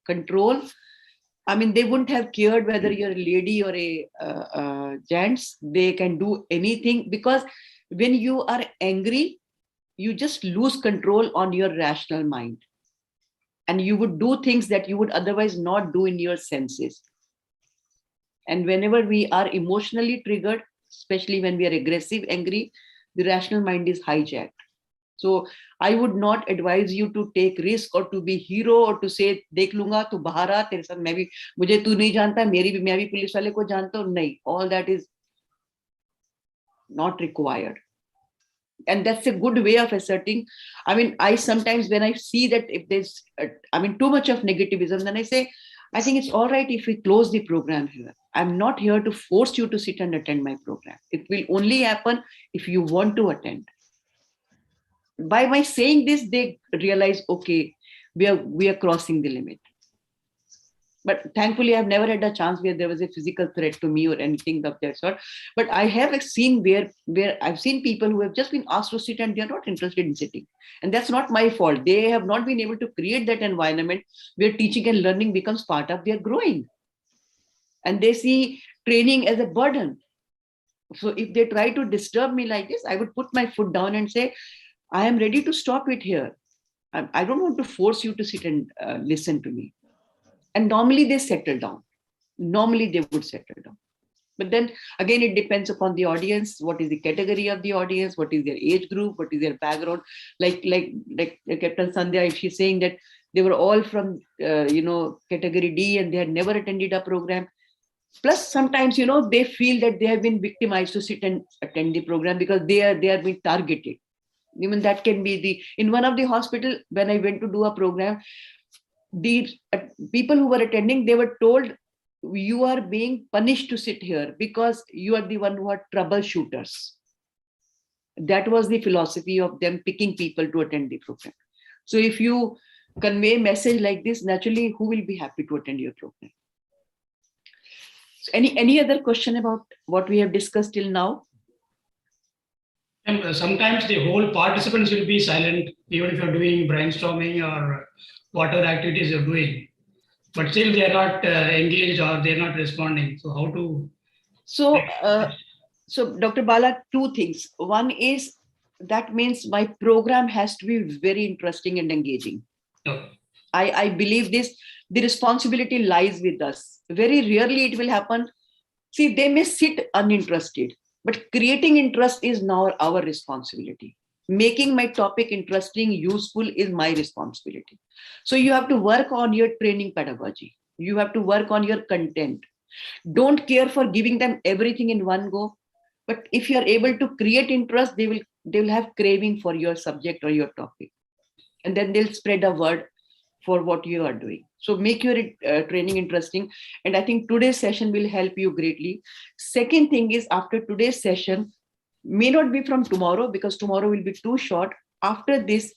control. I mean, they wouldn't have cared whether you're a lady or a gents. They can do anything, because when you are angry, you just lose control on your rational mind. And you would do things that you would otherwise not do in your senses. And whenever we are emotionally triggered, especially when we are aggressive, angry, the rational mind is hijacked. So I would not advise you to take risk or to be hero or to say, देख लूंगा तू बाहर आ, तेरे साथ मैं भी, मुझे तू नहीं जानता, मैं भी पुलिस वाले को जानता हूँ. नहीं, all that is not required. And that's a good way of asserting. I mean, I sometimes, when I see that if there's, too much of negativism, then I say, I think it's all right if we close the program here. I'm not here to force you to sit and attend my program. It will only happen if you want to attend. By my saying this, they realize, okay, we are crossing the limit. But thankfully, I've never had a chance where there was a physical threat to me or anything of that sort. But I have seen where I've seen people who have just been asked to sit and they're not interested in sitting. And that's not my fault. They have not been able to create that environment where teaching and learning becomes part of their growing. And they see training as a burden. So if they try to disturb me like this, I would put my foot down and say, I am ready to stop it here. I don't want to force you to sit and listen to me. And normally they settle down. Normally they would settle down. But then again, it depends upon the audience. What is the category of the audience? What is their age group? What is their background? Like Captain Sandhya, if she's saying that they were all from, category D and they had never attended a program. Plus, sometimes, they feel that they have been victimized to sit and attend the program because they are being targeted. Even that can be in one of the hospital, when I went to do a program, the people who were attending, they were told, you are being punished to sit here because you are the one who are troubleshooters. That was the philosophy of them picking people to attend the program. So if you convey a message like this, naturally, who will be happy to attend your program? So any other question about what we have discussed till now? And sometimes the whole participants will be silent, even if you're doing brainstorming or whatever activities you're doing, but still they are not engaged or they're not responding. So how to? So Dr. Bala, two things. One is that means my program has to be very interesting and engaging. Okay. I believe this, the responsibility lies with us. Very rarely it will happen. See, they may sit uninterested, but creating interest is now our responsibility. Making my topic interesting, useful is my responsibility. So you have to work on your training pedagogy. You have to work on your content. Don't care for giving them everything in one go. But if you are able to create interest, they will have craving for your subject or your topic. And then they'll spread a word for what you are doing. So make your training interesting. And I think today's session will help you greatly. Second thing is, after today's session, may not be from tomorrow because tomorrow will be too short. After this,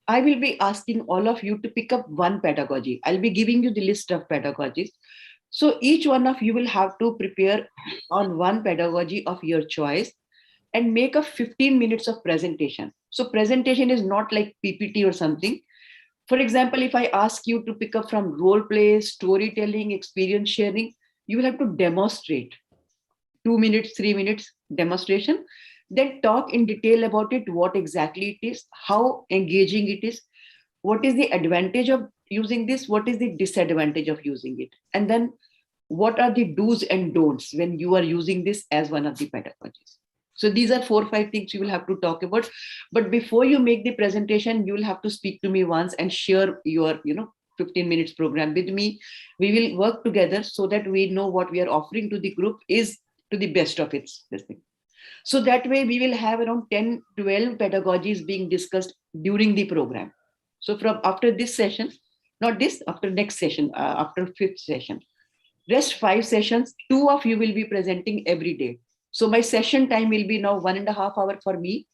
I will be asking all of you to pick up one pedagogy. I'll be giving you the list of pedagogies. So each one of you will have to prepare on one pedagogy of your choice and make a 15 minutes of presentation. So presentation is not like PPT or something. For example, if I ask you to pick up from role play, storytelling, experience sharing, you will have to demonstrate 2 minutes, 3 minutes demonstration, then talk in detail about it, what exactly it is, how engaging it is, what is the advantage of using this, what is the disadvantage of using it, and then what are the do's and don'ts when you are using this as one of the pedagogies. So these are 4 or 5 things you will have to talk about. But before you make the presentation, you will have to speak to me once and share your 15 minutes program with me. We will work together so that we know what we are offering to the group is to the best of its thing. So that way we will have around 10, 12 pedagogies being discussed during the program. So from after this session, not this, after next session, after 5th session, rest 5 sessions, 2 of you will be presenting every day. So my session time will be now 1.5 hours for me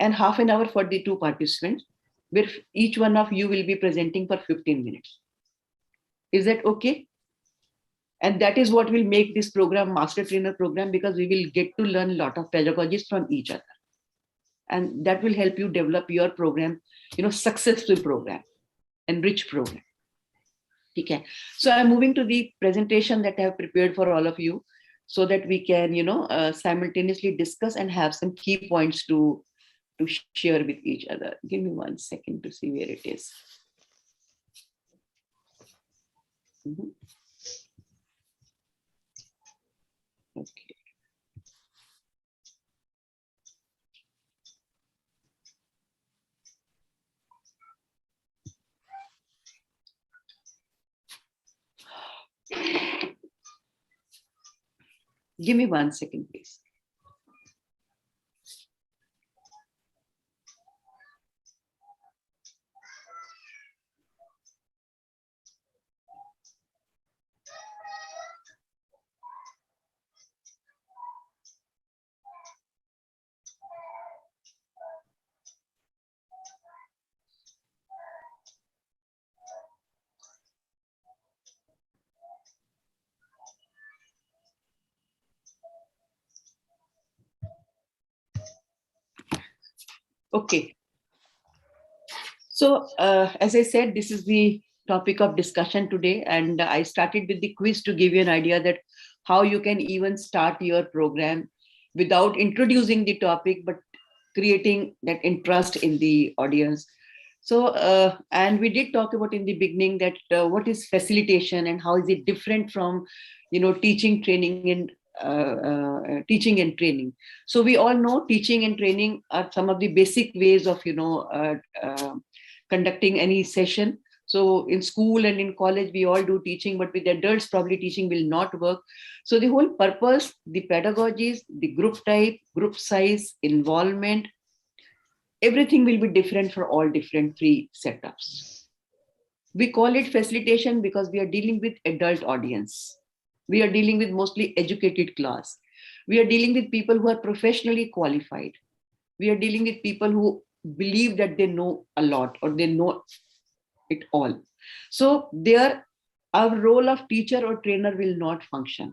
and half an hour for the 2 participants, where each one of you will be presenting for 15 minutes. Is that okay? And that is what will make this program master trainer program, because we will get to learn a lot of pedagogies from each other. And that will help you develop your program, successful program, enriched program. Okay. So I'm moving to the presentation that I have prepared for all of you so that we can, simultaneously discuss and have some key points to share with each other. Give me 1 second to see where it is. Mm-hmm. Okay. Give me 1 second, please. Okay. So as I said, this is the topic of discussion today. And I started with the quiz to give you an idea that how you can even start your program without introducing the topic, but creating that interest in the audience. So, and we did talk about in the beginning that what is facilitation and how is it different from, teaching, training, and teaching and training. So we all know teaching and training are some of the basic ways of, conducting any session. So in school and in college, we all do teaching, but with adults, probably teaching will not work. So the whole purpose, the pedagogies, the group type, group size, involvement, everything will be different for all different 3 setups. We call it facilitation because we are dealing with adult audience. We are dealing with mostly educated class. We are dealing with people who are professionally qualified. We are dealing with people who believe that they know a lot or they know it all. So there, our role of teacher or trainer will not function.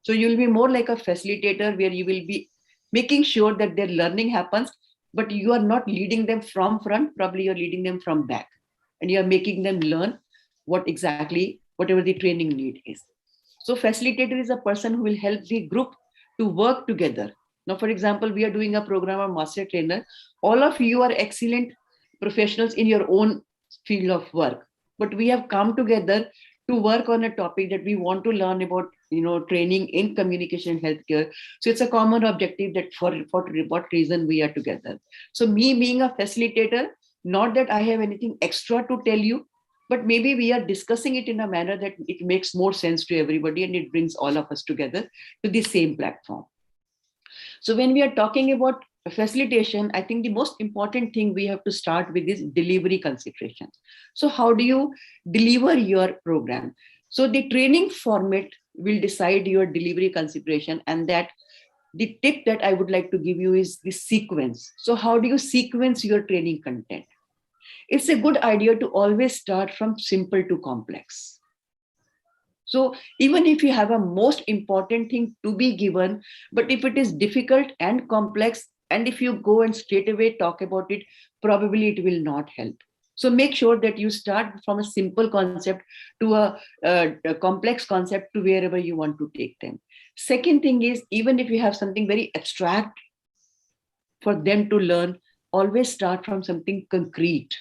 So you'll be more like a facilitator where you will be making sure that their learning happens, but you are not leading them from front, probably you're leading them from back. And you're making them learn whatever the training need is. So facilitator is a person who will help the group to work together Now, for example, we are doing a program of master trainer. All of you are excellent professionals in your own field of work, but we have come together to work on a topic that we want to learn about, training in communication healthcare. So it's a common objective that for what reason we are together. So me being a facilitator, not that I have anything extra to tell you, but maybe we are discussing it in a manner that it makes more sense to everybody and it brings all of us together to the same platform. So when we are talking about facilitation, I think the most important thing we have to start with is delivery consideration. So how do you deliver your program? So the training format will decide your delivery consideration, and that the tip that I would like to give you is the sequence. So how do you sequence your training content? It's a good idea to always start from simple to complex. So even if you have a most important thing to be given, but if it is difficult and complex, and if you go and straight away talk about it, probably it will not help. So make sure that you start from a simple concept to a complex concept to wherever you want to take them. Second thing is, even if you have something very abstract for them to learn, always start from something concrete.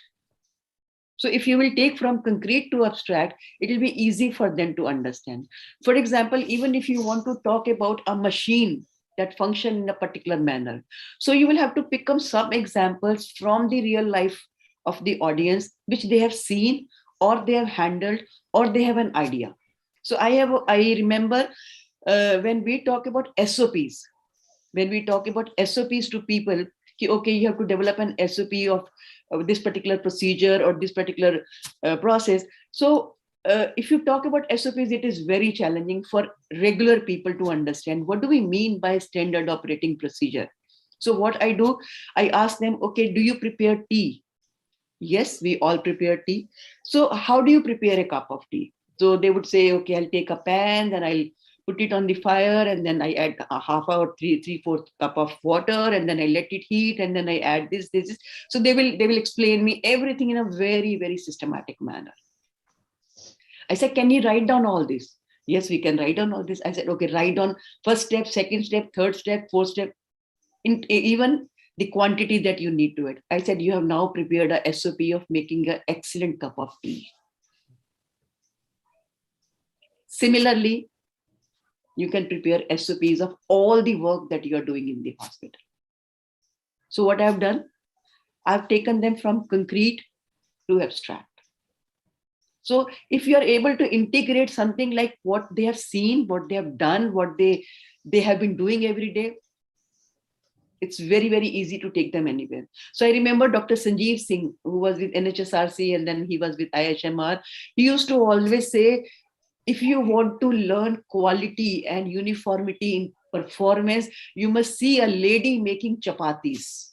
So if you will take from concrete to abstract, it will be easy for them to understand. For example, even if you want to talk about a machine that function in a particular manner, so you will have to pick up some examples from the real life of the audience, which they have seen or they have handled or they have an idea. So I remember when we talk about SOPs, to people, okay, you have to develop an SOP of this particular procedure or this particular process. So if you talk about SOPs, it is very challenging for regular people to understand what do we mean by standard operating procedure. So what I do, I ask them, okay, do you prepare tea? Yes, we all prepare tea. So how do you prepare a cup of tea? So they would say, okay, I'll take a pan, then I'll put it on the fire, and then I add a half or three-fourths cup of water, and then I let it heat, and then I add this. So they will explain me everything in a very, very systematic manner. I said, can you write down all this? Yes, we can write down all this. I said, okay, write down first step, second step, third step, fourth step, even the quantity that you need to it. I said, you have now prepared a SOP of making an excellent cup of tea. Similarly, you can prepare SOPs of all the work that you are doing in the hospital. So what I've done, I've taken them from concrete to abstract. So if you are able to integrate something like what they have seen, what they have done, what they have been doing every day, it's very, very easy to take them anywhere. So I remember Dr. Sanjeev Singh, who was with NHSRC and then he was with IHMR. He used to always say, if you want to learn quality and uniformity in performance, you must see a lady making chapatis.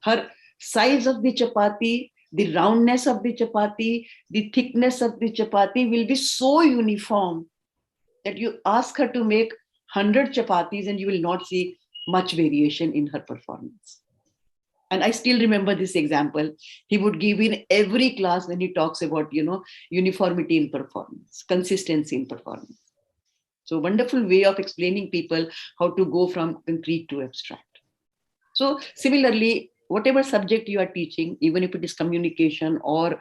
Her size of the chapati, the roundness of the chapati, the thickness of the chapati will be so uniform that you ask her to make 100 chapatis and you will not see much variation in her performance. And I still remember this example. He would give in every class when he talks about, uniformity in performance, consistency in performance. So wonderful way of explaining people how to go from concrete to abstract. So similarly, whatever subject you are teaching, even if it is communication or,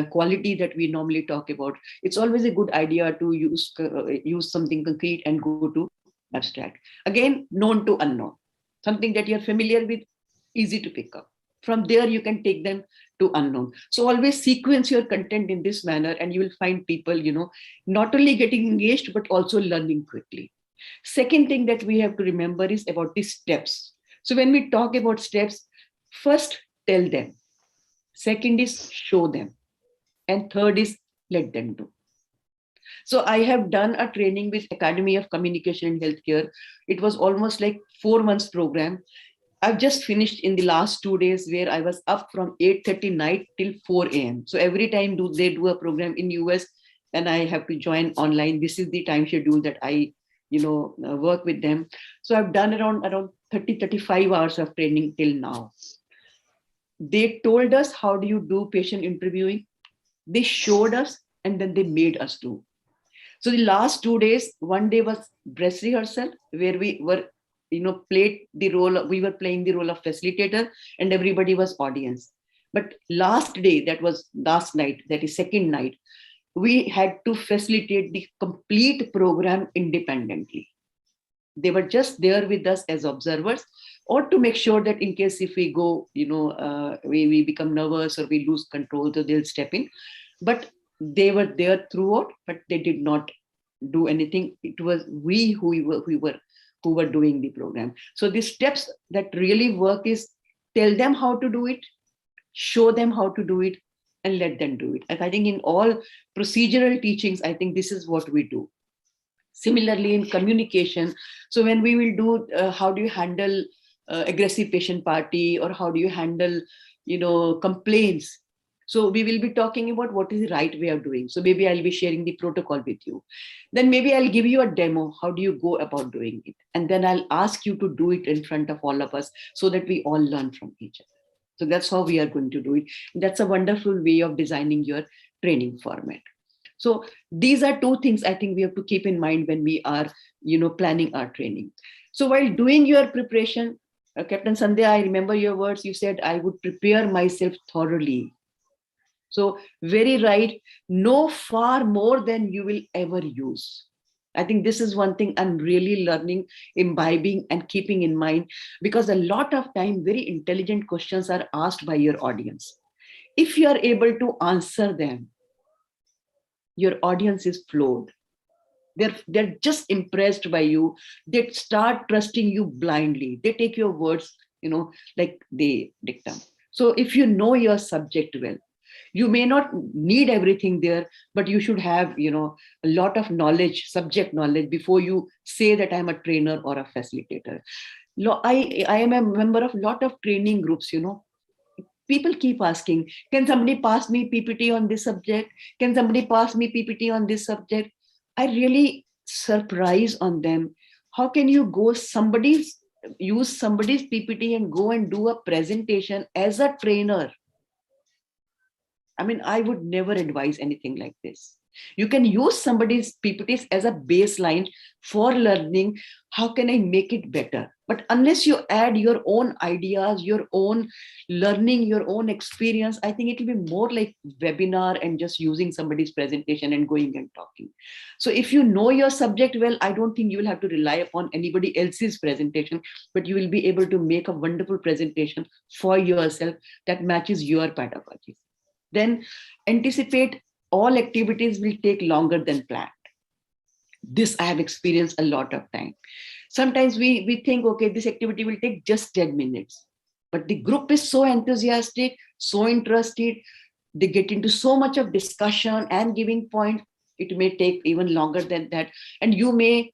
quality that we normally talk about, it's always a good idea to use something concrete and go to abstract. Again, known to unknown, something that you're familiar with, easy to pick up. From there, you can take them to unknown. So always sequence your content in this manner and you will find people, not only getting engaged, but also learning quickly. Second thing that we have to remember is about the steps. So when we talk about steps, first tell them. Second is show them. And third is let them do. So I have done a training with Academy of Communication and Healthcare. It was almost like 4 months program. I've just finished in the last 2 days where I was up from 8:30 night till 4 a.m. So every time they do a program in US and I have to join online, this is the time schedule that I, work with them. So I've done around 30-35 hours of training till now. They told us, how do you do patient interviewing? They showed us and then they made us do. So the last 2 days, one day was breast rehearsal where we were we were playing the role of facilitator and everybody was audience. But last day, that was last night, that is second night, we had to facilitate the complete program independently. They were just there with us as observers, or to make sure that in case if we go, we become nervous or we lose control, so they'll step in. But they were there throughout, but they did not do anything. It was we who were doing the program. So the steps that really work is tell them how to do it, show them how to do it, and let them do it. And I think in all procedural teachings, I think this is what we do. Similarly, in communication, so when we will do, how do you handle aggressive patient party, or how do you handle, complaints? So we will be talking about what is the right way of doing. So maybe I'll be sharing the protocol with you. Then maybe I'll give you a demo. How do you go about doing it? And then I'll ask you to do it in front of all of us so that we all learn from each other. So that's how we are going to do it. That's a wonderful way of designing your training format. So these are two things I think we have to keep in mind when we are, planning our training. So while doing your preparation, Captain Sandhya, I remember your words. You said, I would prepare myself thoroughly. So very right, know far more than you will ever use. I think this is one thing I'm really learning, imbibing and keeping in mind, because a lot of time, very intelligent questions are asked by your audience. If you are able to answer them, your audience is floored. They're just impressed by you. They start trusting you blindly. They take your words, like they dictum. So if you know your subject well, you may not need everything there, but you should have, a lot of knowledge, subject knowledge, before you say that I'm a trainer or a facilitator. I am a member of a lot of training groups, People keep asking, can somebody pass me PPT on this subject? Can somebody pass me PPT on this subject? I really surprise on them. How can you use somebody's PPT and go and do a presentation as a trainer? I mean, I would never advise anything like this. You can use somebody's PPTs as a baseline for learning. How can I make it better? But unless you add your own ideas, your own learning, your own experience, I think it will be more like webinar and just using somebody's presentation and going and talking. So if you know your subject well, I don't think you will have to rely upon anybody else's presentation, but you will be able to make a wonderful presentation for yourself that matches your pedagogy. Then anticipate all activities will take longer than planned. This I have experienced a lot of time. Sometimes we think, okay, this activity will take just 10 minutes. But the group is so enthusiastic, so interested. They get into so much of discussion and giving points. It may take even longer than that. And you may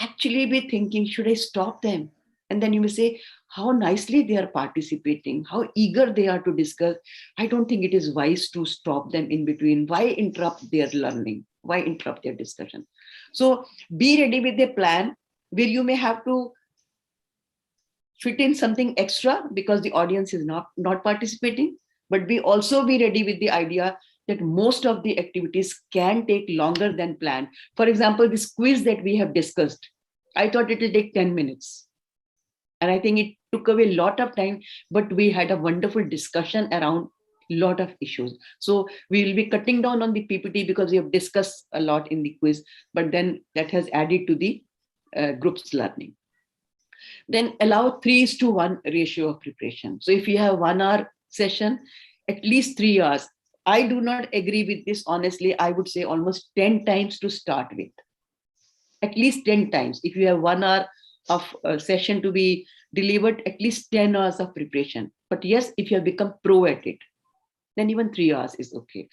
actually be thinking, should I stop them? And then you may say, how nicely they are participating, how eager they are to discuss. I don't think it is wise to stop them in between. Why interrupt their learning? Why interrupt their discussion? So be ready with a plan where you may have to fit in something extra because the audience is not participating, but also be ready with the idea that most of the activities can take longer than planned. For example, this quiz that we have discussed, I thought it will take 10 minutes. And I think it took away a lot of time, but we had a wonderful discussion around a lot of issues. So we will be cutting down on the PPT because we have discussed a lot in the quiz, but then that has added to the group's learning. Then allow 3:1 ratio of preparation. So if you have 1 hour session, at least 3 hours. I do not agree with this. Honestly, I would say almost 10 times to start with. At least 10 times. If you have 1 hour of a session to be delivered, at least 10 hours of preparation. But yes, if you have become pro at it, then even 3 hours is okay.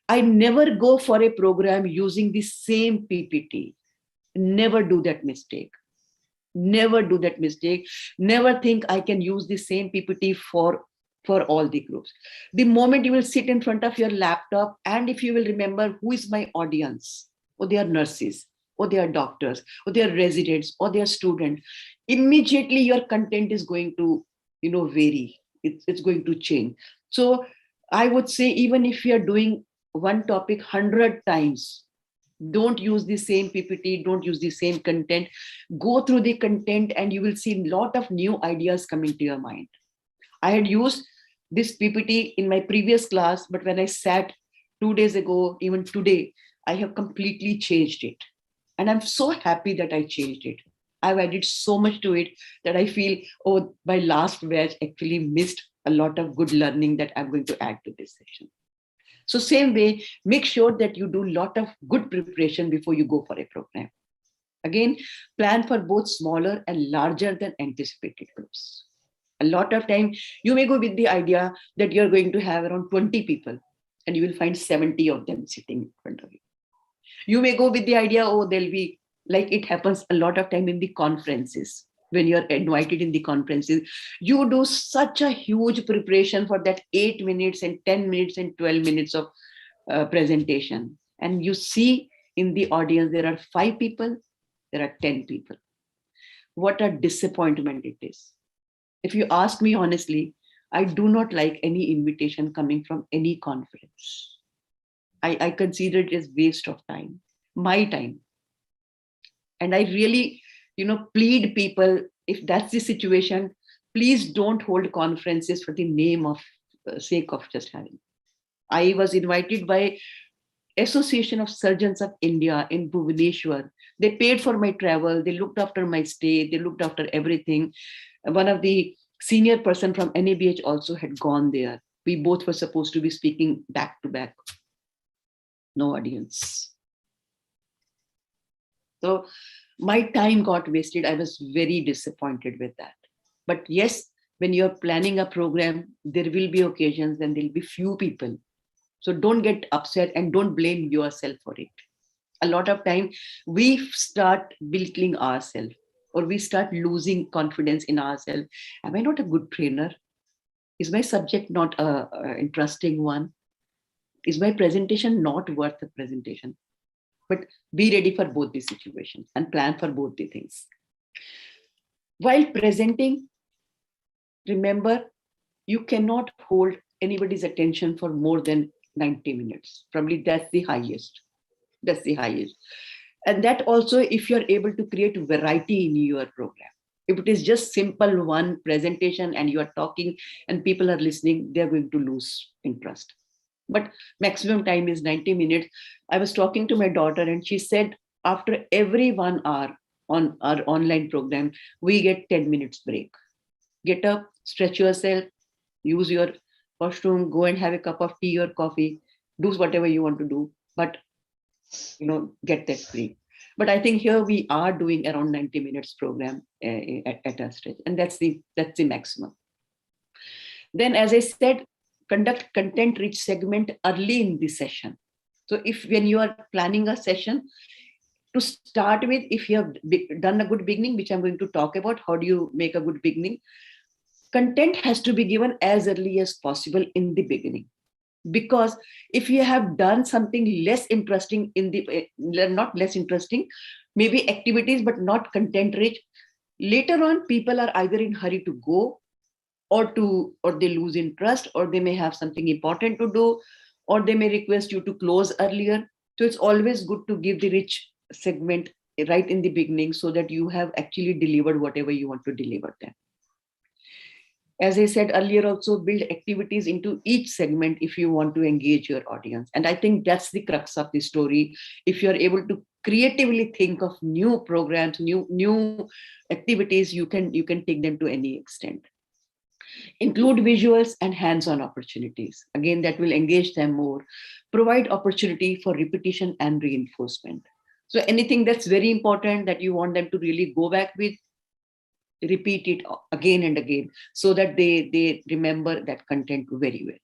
I never go for a program using the same PPT. Never do that mistake. Never do that mistake. Never think I can use the same PPT for all the groups. The moment you will sit in front of your laptop, and if you will remember who is my audience, or they are nurses, or they are doctors, or they are residents, or they are students, immediately your content is going to, vary. It's going to change. So I would say, even if you are doing one topic 100 times, Don't use the same PPT, don't use the same content. Go through the content and you will see a lot of new ideas coming to your mind. I had used this PPT in my previous class, but when I sat 2 days ago, even today, I have completely changed it. And I'm so happy that I changed it. I've added so much to it that I feel, oh, my last batch actually missed a lot of good learning that I'm going to add to this session. So same way, make sure that you do a lot of good preparation before you go for a program. Again, plan for both smaller and larger than anticipated groups. A lot of time, you may go with the idea that you're going to have around 20 people and you will find 70 of them sitting in front of you. You may go with the idea, oh, there'll be, like it happens a lot of time in the conferences. When you're invited in the conferences, you do such a huge preparation for that 8 minutes and 10 minutes and 12 minutes of presentation. And you see in the audience, there are 5 people, there are 10 people. What a disappointment it is. If you ask me honestly, I do not like any invitation coming from any conference. I consider it as waste of time, my time. And I really, plead people, if that's the situation, please don't hold conferences for the name of sake of just having. I was invited by Association of Surgeons of India in Bhubaneswar. They paid for my travel. They looked after my stay. They looked after everything. One of the senior person from NABH also had gone there. We both were supposed to be speaking back to back. No audience. So my time got wasted. I was very disappointed with that. But yes, when you're planning a program, there will be occasions when there'll be few people. So don't get upset and don't blame yourself for it. A lot of time we start belittling ourselves or we start losing confidence in ourselves. Am I not a good trainer? Is my subject not an interesting one? Is my presentation not worth the presentation? But be ready for both the situations and plan for both the things. While presenting, remember, you cannot hold anybody's attention for more than 90 minutes. Probably that's the highest. That's the highest. And that also, if you're able to create variety in your program. If it is just simple one presentation and you are talking and people are listening, they're going to lose interest. But maximum time is 90 minutes. I was talking to my daughter and she said, after every 1 hour on our online program, we get 10 minutes break. Get up, stretch yourself, use your washroom, go and have a cup of tea or coffee, do whatever you want to do, but get that free. But I think here we are doing around 90 minutes program at a stretch, and that's the maximum. Then, as I said, conduct content-rich segment early in the session. So if when you are planning a session, to start with, if you have done a good beginning, which I'm going to talk about, how do you make a good beginning? Content has to be given as early as possible in the beginning. Because if you have done something less interesting not less interesting, maybe activities, but not content-rich, later on, people are either in hurry to go or they lose interest, or they may have something important to do, or they may request you to close earlier. So it's always good to give the rich segment right in the beginning so that you have actually delivered whatever you want to deliver them. As I said earlier, also build activities into each segment if you want to engage your audience. And I think that's the crux of the story. If you're able to creatively think of new programs, new activities, you can take them to any extent. Include visuals and hands-on opportunities. Again, that will engage them more. Provide opportunity for repetition and reinforcement. So anything that's very important that you want them to really go back with, repeat it again and again so that they remember that content very well.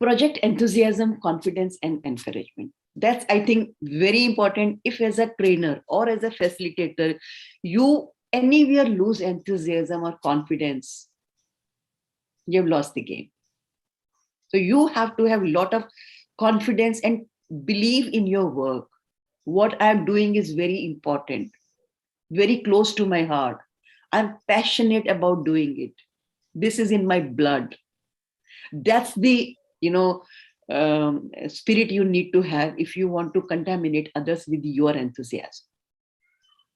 Project enthusiasm, confidence, and encouragement. That's, I think, very important. If as a trainer or as a facilitator, you anywhere lose enthusiasm or confidence, you've lost the game. So you have to have a lot of confidence and believe in your work. What I'm doing is very important, very close to my heart. I'm passionate about doing it. This is in my blood. That's the, spirit you need to have if you want to contaminate others with your enthusiasm.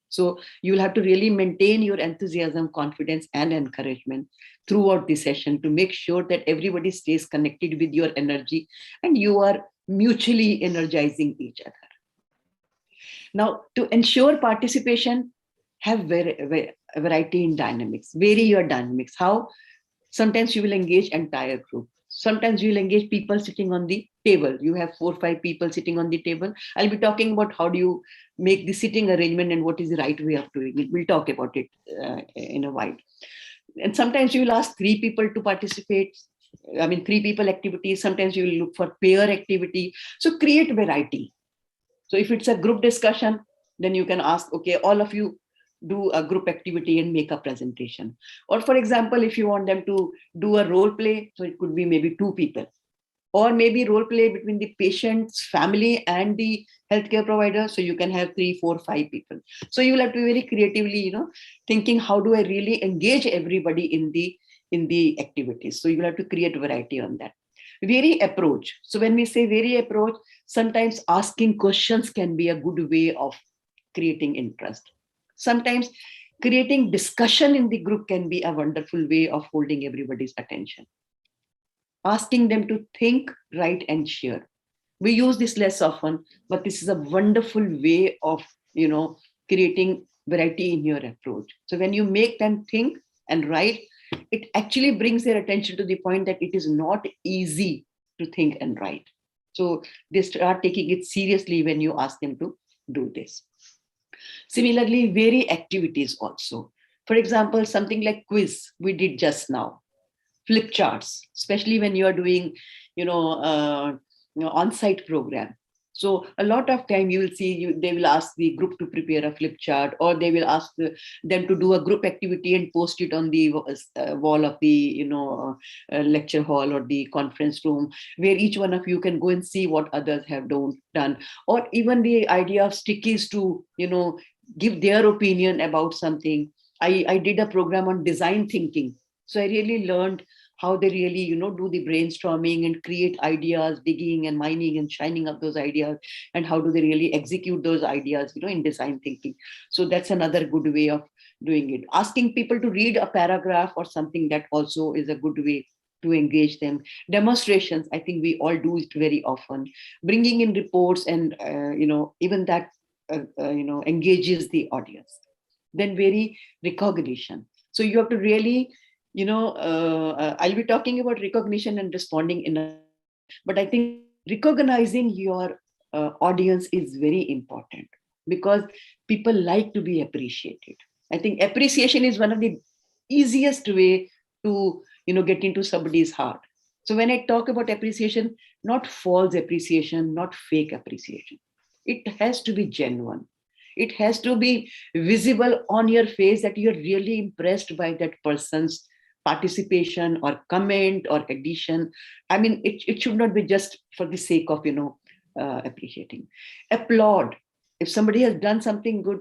So you will have to really maintain your enthusiasm, confidence, and encouragement throughout the session to make sure that everybody stays connected with your energy and you are mutually energizing each other. Now, to ensure participation, have variety in dynamics, vary your dynamics. How? Sometimes you will engage entire group. Sometimes you will engage people sitting on the table. You have 4 or 5 people sitting on the table. I'll be talking about how do you make the sitting arrangement and what is the right way of doing it. We'll talk about it in a while. And sometimes you will ask 3 people to participate. 3 people activities. Sometimes you will look for pair activity. So create variety. So if it's a group discussion, then you can ask, okay, all of you do a group activity and make a presentation. Or for example, if you want them to do a role play, so it could be maybe 2 people, or maybe role play between the patient's family and the healthcare provider. So you can have 3, 4, 5 people. So you will have to be very creatively, thinking, how do I really engage everybody in the activities? So you will have to create variety on that. Vary approach. So when we say vary approach, sometimes asking questions can be a good way of creating interest. Sometimes creating discussion in the group can be a wonderful way of holding everybody's attention. Asking them to think, write, and share. We use this less often, but this is a wonderful way of, creating variety in your approach. So when you make them think and write, it actually brings their attention to the point that it is not easy to think and write. So they start taking it seriously when you ask them to do this. Similarly, vary activities also. For example, something like quiz we did just now, flip charts, especially when you are doing, on-site program. So a lot of time you will see they will ask the group to prepare a flip chart, or they will ask them to do a group activity and post it on the wall of the lecture hall or the conference room, where each one of you can go and see what others have done. Or even the idea of stickies to give their opinion about something. I did a program on design thinking, so I really learned how they really, do the brainstorming and create ideas, digging and mining and shining up those ideas, and how do they really execute those ideas, in design thinking. So that's another good way of doing it. Asking people to read a paragraph or something, that also is a good way to engage them. Demonstrations, I think we all do it very often. Bringing in reports and, even that, engages the audience. Then very recognition. So you have to really, I'll be talking about recognition and responding but I think recognizing your audience is very important, because people like to be appreciated. I think appreciation is one of the easiest way to, get into somebody's heart. So when I talk about appreciation, not false appreciation, not fake appreciation. It has to be genuine. It has to be visible on your face that you're really impressed by that person's participation or comment or addition. It should not be just for the sake of, appreciating. Applaud. If somebody has done something good,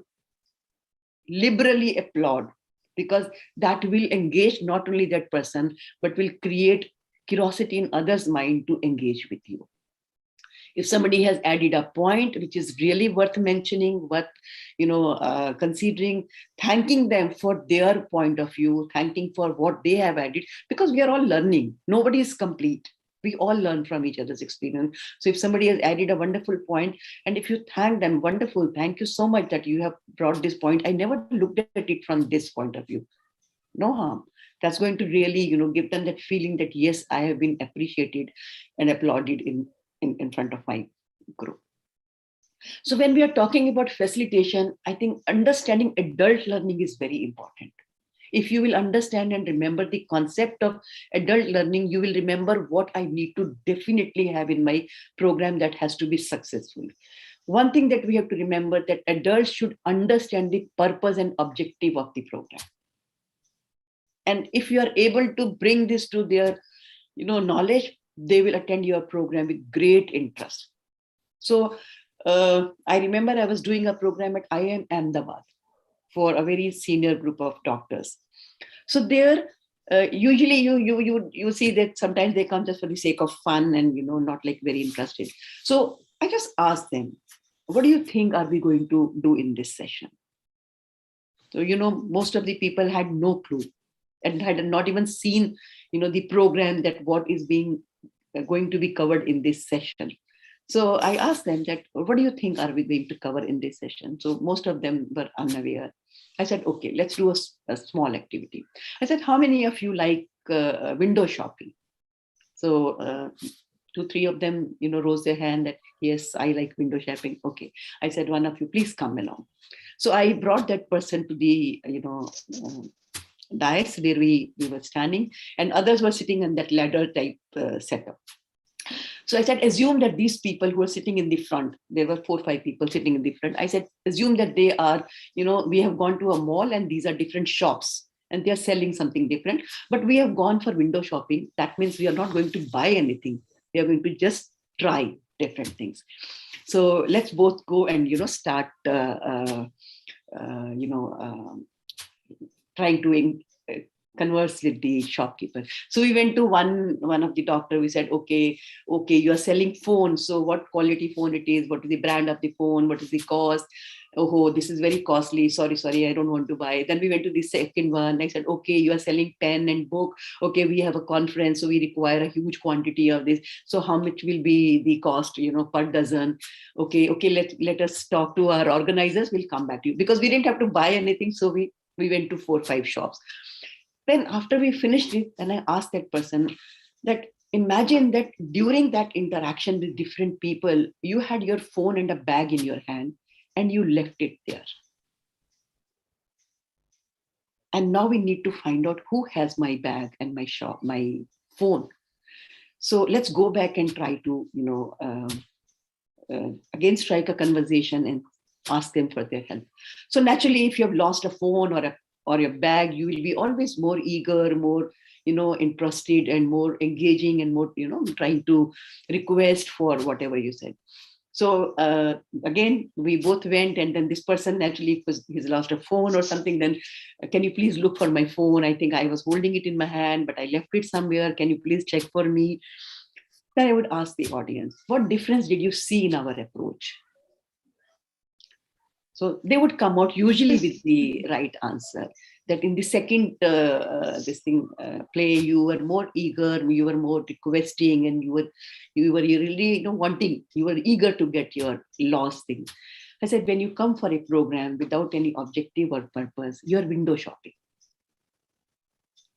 liberally applaud, because that will engage not only that person, but will create curiosity in others' mind to engage with you. If somebody has added a point which is really worth mentioning, worth considering, thanking them for their point of view, thanking for what they have added, because we are all learning. Nobody is complete. We all learn from each other's experience. So if somebody has added a wonderful point, and if you thank them, wonderful, thank you so much that you have brought this point. I never looked at it from this point of view. No harm. That's going to really, give them that feeling that, yes, I have been appreciated and applauded in front of my group. So when we are talking about facilitation, I think understanding adult learning is very important. If you will understand and remember the concept of adult learning, you will remember what I need to definitely have in my program that has to be successful. One thing that we have to remember, that adults should understand the purpose and objective of the program. And if you are able to bring this to their, knowledge, they will attend your program with great interest. So I remember I was doing a program at IIM Ahmedabad for a very senior group of doctors. So there, usually you see that sometimes they come just for the sake of fun and not like very interested. So I just asked them, what do you think are we going to do in this session? So most of the people had no clue and had not even seen the program, that what is being going to be covered in this session. So I asked them that, what do you think are we going to cover in this session? So most of them were unaware. I said, okay, let's do a small activity. I said, how many of you like window shopping? So 2-3 of them, rose their hand that, yes, I like window shopping. Okay. I said, one of you, please come along. So I brought that person to the, dais where we were standing, and others were sitting in that ladder type setup. So I said, assume that these people who are sitting in the front, there were 4 or 5 people sitting in the front. I said, assume that they are, we have gone to a mall and these are different shops and they are selling something different, but we have gone for window shopping. That means we are not going to buy anything. We are going to just try different things. So let's both go and, start, trying to converse with the shopkeeper. So we went to one of the doctor. We said, okay, you are selling phones. So what quality phone it is? What is the brand of the phone? What is the cost? Oh, this is very costly. Sorry, I don't want to buy. Then we went to the second one. I said, okay, you are selling pen and book. Okay, we have a conference, so we require a huge quantity of this. So how much will be the cost, per dozen? Okay, let us talk to our organizers. We'll come back to you, because we didn't have to buy anything. So we went to 4 or 5 shops. Then after we finished it, and I asked that person that, imagine that during that interaction with different people, you had your phone and a bag in your hand and you left it there. And now we need to find out who has my bag and my phone. So let's go back and try to, again, strike a conversation and ask them for their help. So naturally, if you have lost a phone or your bag, you will be always more eager, more, interested and more engaging and more, trying to request for whatever you said. So again, we both went, and then this person naturally, because he's lost a phone or something, then can you please look for my phone? I think I was holding it in my hand, but I left it somewhere. Can you please check for me? Then I would ask the audience, what difference did you see in our approach? So they would come out usually with the right answer. That in the second play, you were more eager, you were more requesting, and you were really wanting, you were eager to get your lost thing. I said, when you come for a program without any objective or purpose, you're window shopping.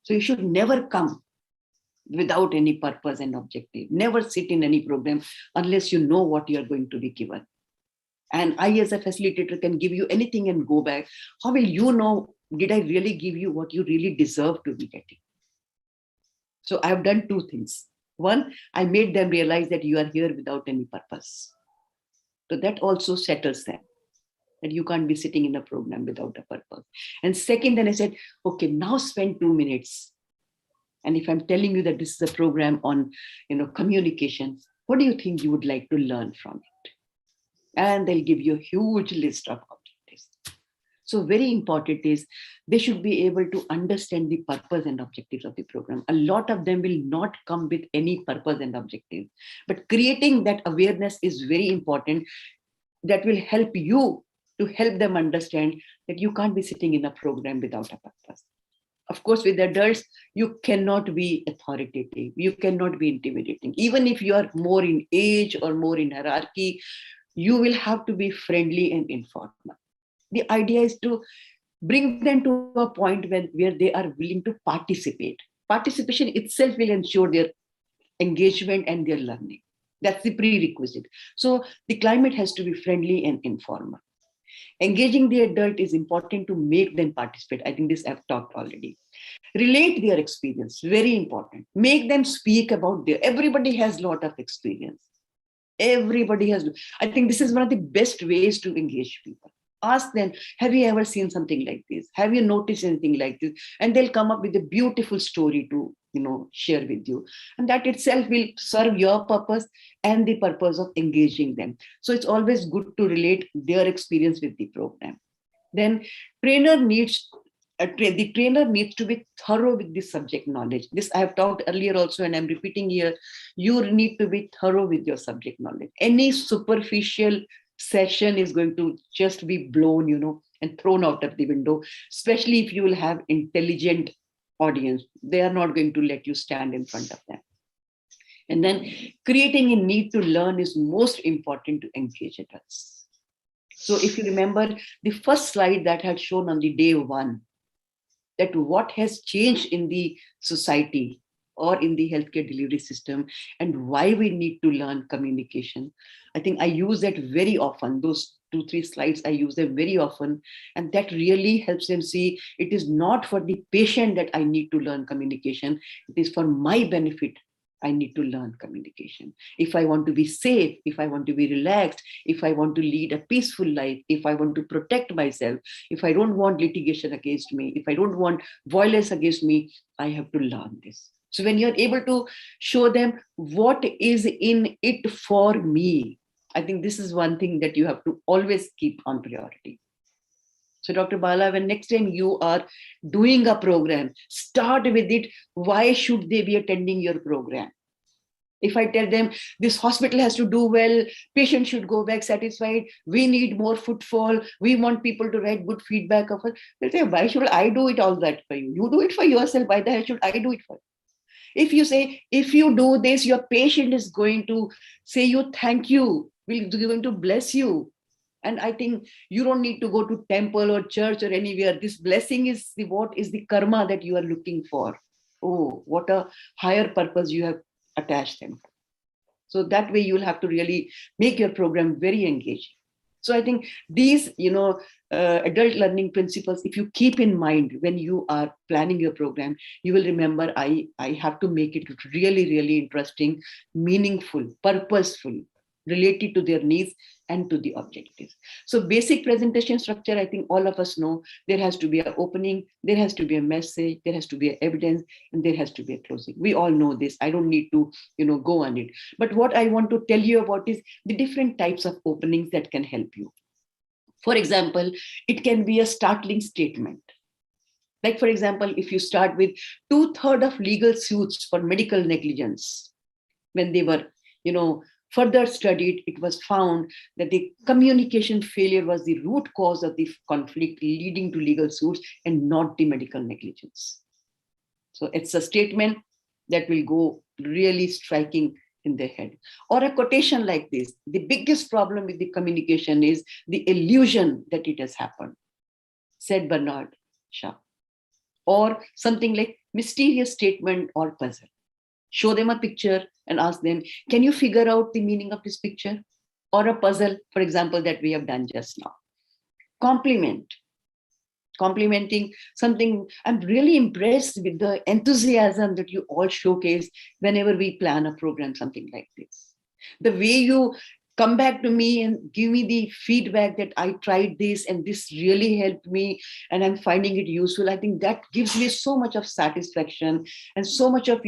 So you should never come without any purpose and objective. Never sit in any program unless you know what you're going to be given. And I, as a facilitator, can give you anything and go back. How will you know, did I really give you what you really deserve to be getting? So I've done 2 things. One, I made them realize that you are here without any purpose. So that also settles them, that you can't be sitting in a program without a purpose. And second, then I said, okay, now spend 2 minutes. And if I'm telling you that this is a program on, communication, what do you think you would like to learn from it? And they'll give you a huge list of objectives. So very important is they should be able to understand the purpose and objectives of the program. A lot of them will not come with any purpose and objective, but creating that awareness is very important. That will help you to help them understand that you can't be sitting in a program without a purpose. Of course, with adults, you cannot be authoritative. You cannot be intimidating. Even if you are more in age or more in hierarchy, you will have to be friendly and informal. The idea is to bring them to a point where they are willing to participate. Participation itself will ensure their engagement and their learning. That's the prerequisite. So the climate has to be friendly and informal. Engaging the adult is important to make them participate. I think this I've talked already. Relate their experience, very important. Make them speak about everybody has a lot of experience. Everybody has. I think this is one of the best ways to engage people. Ask them, have you ever seen something like this? Have you noticed anything like this? And they'll come up with a beautiful story to, share with you. And that itself will serve your purpose and the purpose of engaging them. So it's always good to relate their experience with the program. Then trainer needs the trainer needs to be thorough with the subject knowledge. This I have talked earlier also, and I'm repeating here. You need to be thorough with your subject knowledge. Any superficial session is going to just be blown, and thrown out of the window, especially if you will have intelligent audience. They are not going to let you stand in front of them. And then creating a need to learn is most important to engage adults. So if you remember the first slide that had shown on the day one, that what has changed in the society or in the healthcare delivery system and why we need to learn communication. I think I use that very often. Those 2-3 slides, I use them very often. And that really helps them see it is not for the patient that I need to learn communication. It is for my benefit. I need to learn communication. If I want to be safe, if I want to be relaxed, if I want to lead a peaceful life, if I want to protect myself, if I don't want litigation against me, if I don't want violence against me, I have to learn this. So when you're able to show them what is in it for me, I think this is one thing that you have to always keep on priority. So Dr. Bala, when next time you are doing a program, start with it. Why should they be attending your program? If I tell them this hospital has to do well, patients should go back satisfied, we need more footfall, we want people to write good feedback of us, they'll say, why should I do it all that for you? You do it for yourself. Why the hell should I do it for you? If you say, if you do this, your patient is going to say you thank you, we're going to bless you. And I think you don't need to go to temple or church or anywhere. This blessing is what is the karma that you are looking for. Oh, what a higher purpose you have attached them. So that way you'll have to really make your program very engaging. So I think these, adult learning principles, if you keep in mind when you are planning your program, you will remember I have to make it really, really interesting, meaningful, purposeful, related to their needs and to the objectives. So basic presentation structure, I think all of us know there has to be an opening, there has to be a message, there has to be evidence, and there has to be a closing. We all know this. I don't need to, go on it. But what I want to tell you about is the different types of openings that can help you. For example, it can be a startling statement. Like, for example, if you start with 2/3 of legal suits for medical negligence, when they were, further studied, it was found that the communication failure was the root cause of the conflict leading to legal suits and not the medical negligence. So it's a statement that will go really striking in their head. Or a quotation like this: the biggest problem with the communication is the illusion that it has happened, said Bernard Shaw. Or something like mysterious statement or puzzle. Show them a picture and ask them, can you figure out the meaning of this picture? Or a puzzle, for example, that we have done just now. Compliment. Complimenting something. I'm really impressed with the enthusiasm that you all showcase whenever we plan a program, something like this. The way you come back to me and give me the feedback that I tried this and this really helped me and I'm finding it useful. I think that gives me so much of satisfaction and so much of,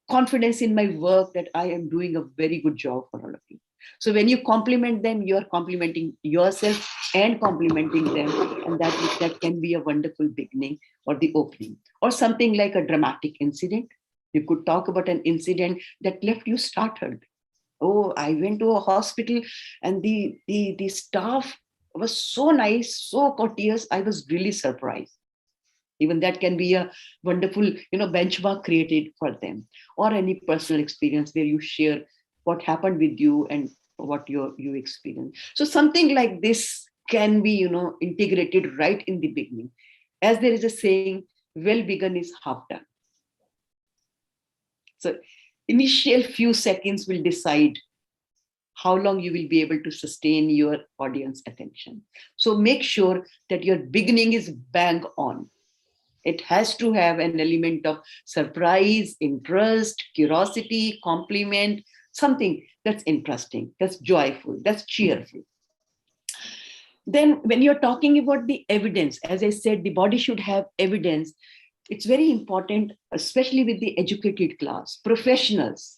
confidence in my work that I am doing a very good job for all of you. So when you compliment them, you're complimenting yourself and complimenting them. And that can be a wonderful beginning or the opening. Or something like a dramatic incident. You could talk about an incident that left you startled. Oh, I went to a hospital and the staff was so nice, so courteous. I was really surprised. Even that can be a wonderful, benchmark created for them. Or any personal experience where you share what happened with you and what you experienced. So something like this can be, integrated right in the beginning. As there is a saying, well begun is half done. So initial few seconds will decide how long you will be able to sustain your audience attention. So make sure that your beginning is bang on. It has to have an element of surprise, interest, curiosity, compliment, something that's interesting, that's joyful, that's cheerful. Then when you're talking about the evidence, as I said, the body should have evidence. It's very important, especially with the educated class, professionals,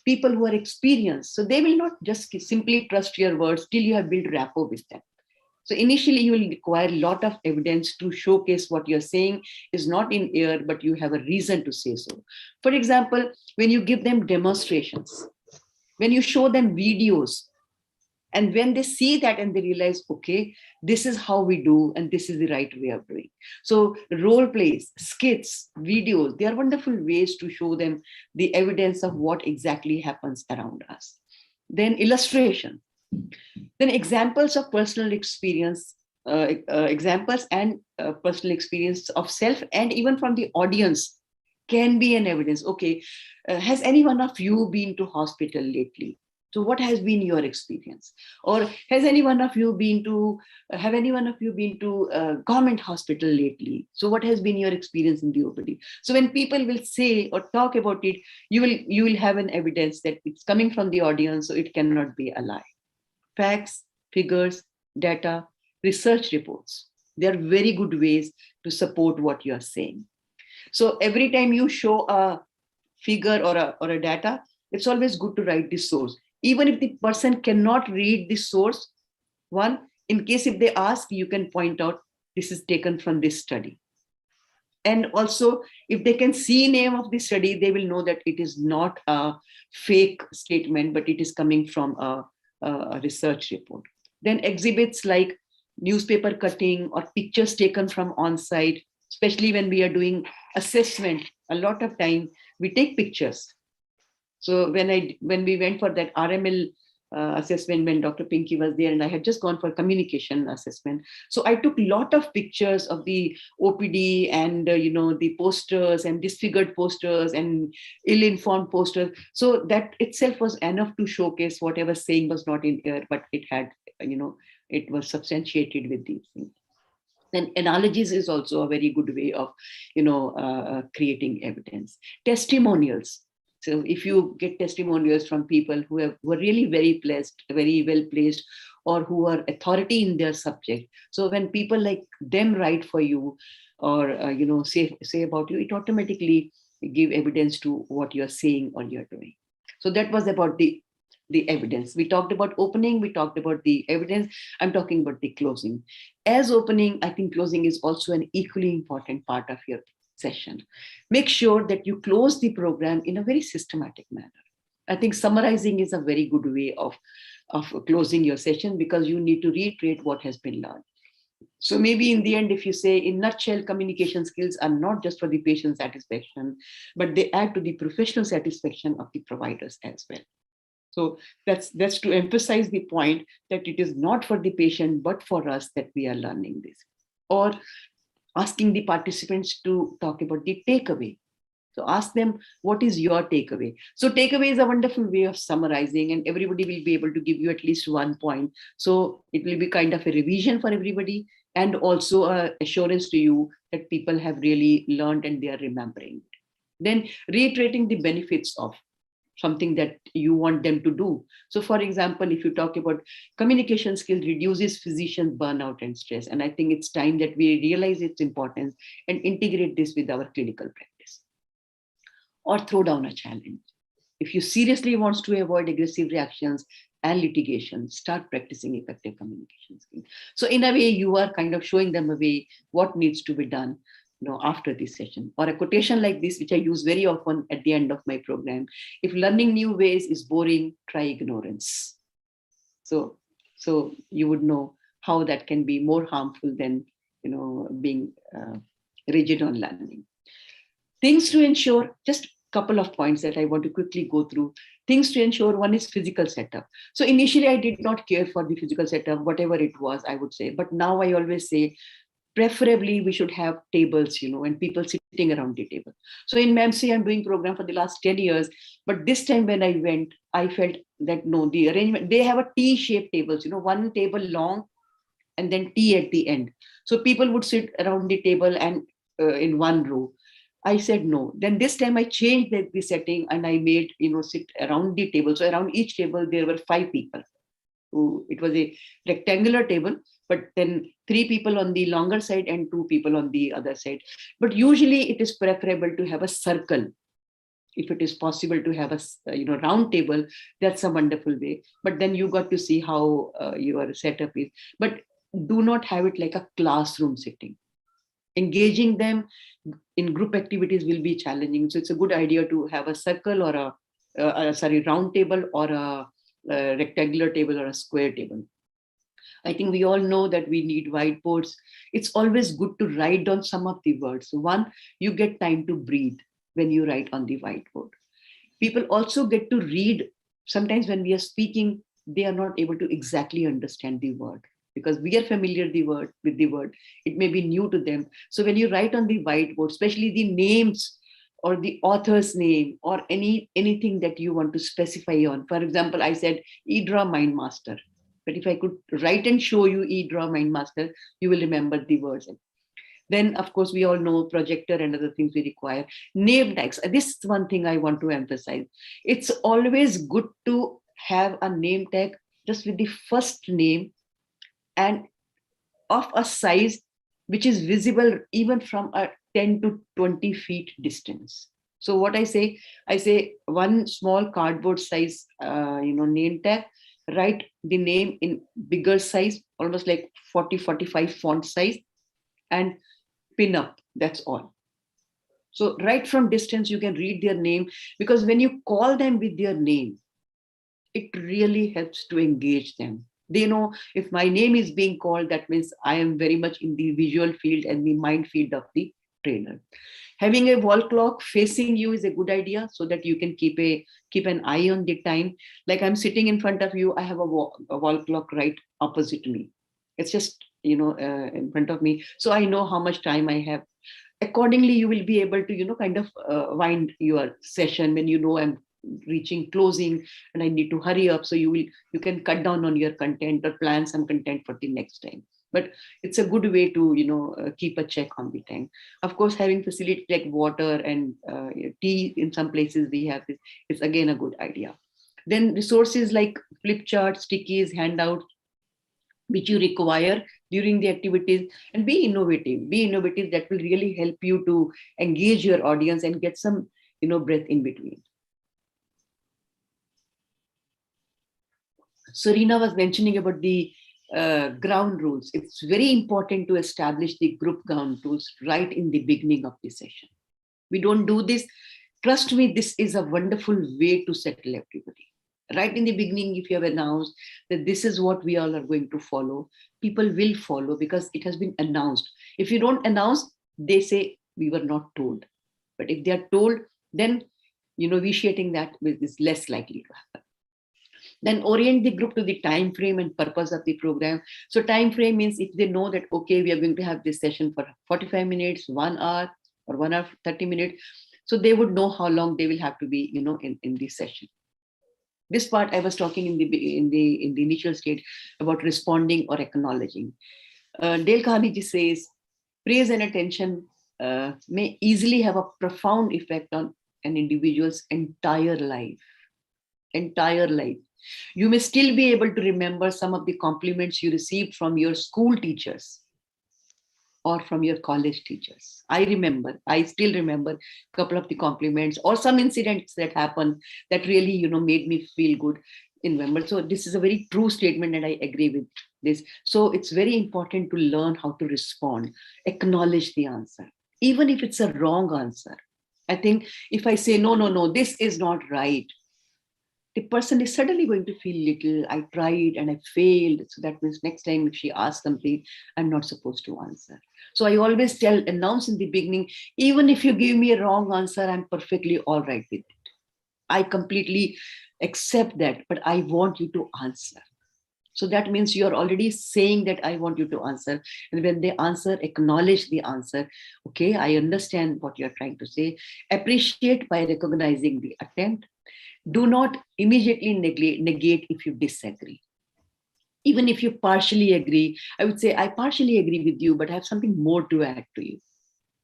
people who are experienced. So they will not just simply trust your words till you have built rapport with them. So initially you will require a lot of evidence to showcase what you're saying is not in air, but you have a reason to say so. For example, when you give them demonstrations, when you show them videos, and when they see that and they realize, okay, this is how we do, and this is the right way of doing. So role plays, skits, videos, they are wonderful ways to show them the evidence of what exactly happens around us. Then illustration, then examples of personal experience, examples and personal experience of self and even from the audience can be an evidence. Okay, has any one of you been to hospital lately? So what has been your experience? Or has any one of you been to, have any one of you been to government hospital lately? So what has been your experience in the OPD? So when people will say or talk about it, you will have an evidence that it's coming from the audience, so it cannot be a lie. Facts, figures, data, research reports, they are very good ways to support what you are saying. So every time you show a figure or a data, it's always good to write the source. Even if the person cannot read the source, one, in case if they ask, you can point out this is taken from this study. And also, if they can see name of the study, they will know that it is not a fake statement, but it is coming from a research report. Then exhibits like newspaper cutting or pictures taken from on-site, especially when we are doing assessment, a lot of time we take pictures. So when we went for that RML assessment, when Dr. Pinky was there, and I had just gone for communication assessment, so I took a lot of pictures of the OPD and the posters and disfigured posters and ill-informed posters. So that itself was enough to showcase whatever saying was not in air, but it had, it was substantiated with these things. Then analogies is also a very good way of creating evidence. Testimonials. So if you get testimonials from people who were really very blessed, very well placed, or who are authority in their subject, so when people like them write for you or say about you, it automatically give evidence to what you're saying or you're doing. So that was about the evidence. We talked about opening, we talked about the evidence. I'm talking about the closing. As opening, I think closing is also an equally important part of your session. Make sure that you close the program in a very systematic manner. I think summarizing is a very good way of closing your session, because you need to reiterate what has been learned. So maybe in the end, if you say, in nutshell, communication skills are not just for the patient satisfaction, but they add to the professional satisfaction of the providers as well. So that's to emphasize the point that it is not for the patient, but for us that we are learning this. Or asking the participants to talk about the takeaway. So ask them, what is your takeaway? So takeaway is a wonderful way of summarizing, and everybody will be able to give you at least 1 point. So it will be kind of a revision for everybody, and also an assurance to you that people have really learned and they are remembering. Then reiterating the benefits of something that you want them to do. So for example, if you talk about communication skills reduces physician burnout and stress, and I think it's time that we realize its importance and integrate this with our clinical practice. Or throw down a challenge. If you seriously want to avoid aggressive reactions and litigation, start practicing effective communication skills. So in a way, you are kind of showing them a way what needs to be done after this session. Or a quotation like this, which I use very often at the end of my program: if learning new ways is boring, try ignorance. So you would know how that can be more harmful than being rigid on learning. Things to ensure, just a couple of points that I want to quickly go through. Things to ensure: one is physical setup. So initially I did not care for the physical setup, whatever it was, I would say, but now I always say, preferably we should have tables, and people sitting around the table. So in MAMC, I'm doing program for the last 10 years, but this time when I went, I felt that no, the arrangement, they have a T-shaped tables, one table long and then T at the end. So people would sit around the table and in one row. I said no. Then this time I changed the setting and I made, sit around the table. So around each table, there were 5 people. It was a rectangular table, but then 3 people on the longer side and 2 people on the other side. But usually it is preferable to have a circle. If it is possible to have a round table, that's a wonderful way. But then you got to see how your setup is. But do not have it like a classroom setting. Engaging them in group activities will be challenging. So it's a good idea to have a circle or a round table or a rectangular table or a square table. I think we all know that we need whiteboards. It's always good to write down some of the words. So one, you get time to breathe when you write on the whiteboard. People also get to read. Sometimes when we are speaking, they are not able to exactly understand the word because we are familiar with the word. It may be new to them. So when you write on the whiteboard, especially the names or the author's name or anything that you want to specify on. For example, I said eDraw Mindmaster. But if I could write and show you eDraw Mindmaster, you will remember the words. Then, of course, we all know projector and other things we require. Name tags. This is one thing I want to emphasize. It's always good to have a name tag just with the first name and of a size which is visible even from a 10 to 20 feet distance. So what I say one small cardboard size, name tag, write the name in bigger size, almost like 40, 45 font size, and pin up. That's all. So right from distance, you can read their name, because when you call them with their name, it really helps to engage them. They know if my name is being called, that means I am very much in the visual field and the mind field of the trainer. Having a wall clock facing you is a good idea so that you can keep an eye on the time. Like I'm sitting in front of you, I have a wall clock right opposite me. It's just, in front of me. So I know how much time I have. Accordingly, you will be able to, wind your session when you know I'm reaching closing and I need to hurry up. So you can cut down on your content or plan some content for the next time. But it's a good way to, keep a check on the time. Of course, having facilities like water and tea in some places we have this, it's again a good idea. Then resources like flip charts, stickies, handouts, which you require during the activities, and be innovative. That will really help you to engage your audience and get some, breath in between. Serena was mentioning about the ground rules. It's very important to establish the group ground rules right in the beginning of the session. We don't do this. Trust me, this is a wonderful way to settle everybody. Right in the beginning, if you have announced that this is what we all are going to follow, people will follow because it has been announced. If you don't announce, they say we were not told. But if they are told, then vitiating that is less likely to happen. Then orient the group to the time frame and purpose of the program. So time frame means if they know that, okay, we are going to have this session for 45 minutes, 1 hour, or 1 hour, 30 minutes. So they would know how long they will have to be, in this session. This part I was talking in the initial stage about responding or acknowledging. Dale Carnegie says, praise and attention may easily have a profound effect on an individual's entire life. You may still be able to remember some of the compliments you received from your school teachers or from your college teachers. I still remember a couple of the compliments or some incidents that happened that really, made me feel good in November. So this is a very true statement and I agree with this. So it's very important to learn how to respond, acknowledge the answer, even if it's a wrong answer. I think if I say, no, this is not right, the person is suddenly going to feel little, I tried and I failed. So that means next time if she asks something, I'm not supposed to answer. So I always announce in the beginning, even if you give me a wrong answer, I'm perfectly all right with it. I completely accept that, but I want you to answer. So that means you're already saying that I want you to answer. And when they answer, acknowledge the answer. Okay, I understand what you're trying to say. Appreciate by recognizing the attempt. Do not immediately negate if you disagree. Even if you partially agree, I would say, I partially agree with you, but I have something more to add to you.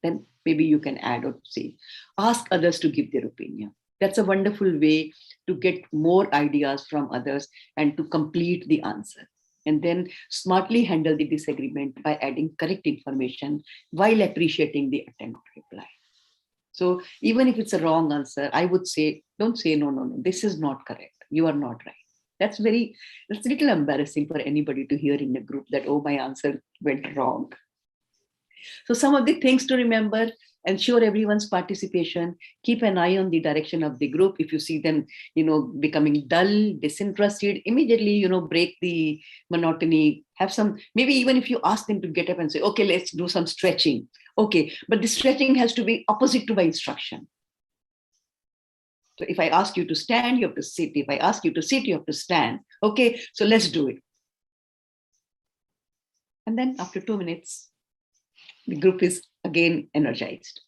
Then maybe you can add or say, ask others to give their opinion. That's a wonderful way to get more ideas from others and to complete the answer. And then smartly handle the disagreement by adding correct information while appreciating the attempt to reply. So even if it's a wrong answer, I would say, don't say, no, this is not correct. You are not right. That's a little embarrassing for anybody to hear in a group that, oh, my answer went wrong. So some of the things to remember: ensure everyone's participation, keep an eye on the direction of the group. If you see them, becoming dull, disinterested, immediately, break the monotony. Have some, maybe even if you ask them to get up and say, okay, let's do some stretching. Okay, but the stretching has to be opposite to my instruction. So if I ask you to stand, you have to sit. If I ask you to sit, you have to stand. Okay, so let's do it. And then after 2 minutes, the group is again energized.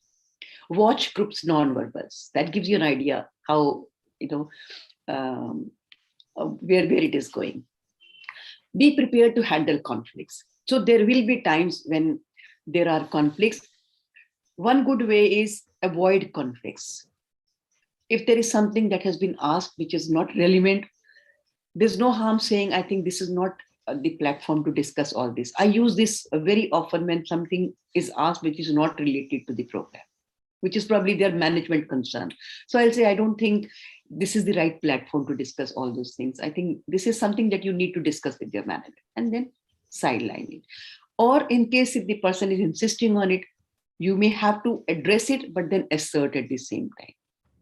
Watch groups non-verbals. That gives you an idea how, where it is going. Be prepared to handle conflicts. So there will be times when there are conflicts. One good way is avoid conflicts. If there is something that has been asked which is not relevant, there's no harm saying, I think this is not the platform to discuss all this. I use this very often when something is asked which is not related to the program, which is probably their management concern. So I'll say, I don't think this is the right platform to discuss all those things. I think this is something that you need to discuss with your manager, and then sideline it. Or in case if the person is insisting on it, you may have to address it, but then assert at the same time.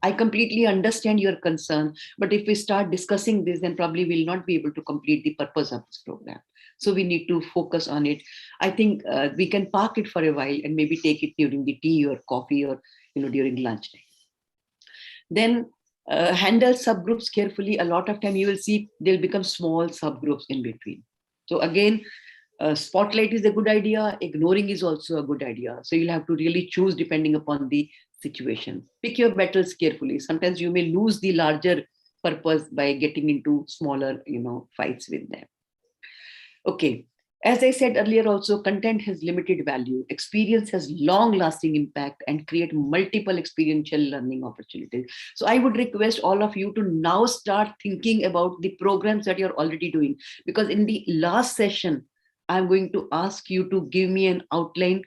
I completely understand your concern, but if we start discussing this, then probably we'll not be able to complete the purpose of this program. So we need to focus on it. I think we can park it for a while and maybe take it during the tea or coffee or during lunchtime. Then handle subgroups carefully. A lot of time you will see they'll become small subgroups in between. So again, spotlight is a good idea. Ignoring is also a good idea. So you'll have to really choose depending upon the situation. Pick your battles carefully. Sometimes you may lose the larger purpose by getting into smaller, fights with them. Okay. As I said earlier also, content has limited value. Experience has long-lasting impact and create multiple experiential learning opportunities. So I would request all of you to now start thinking about the programs that you're already doing. Because in the last session, I'm going to ask you to give me an outline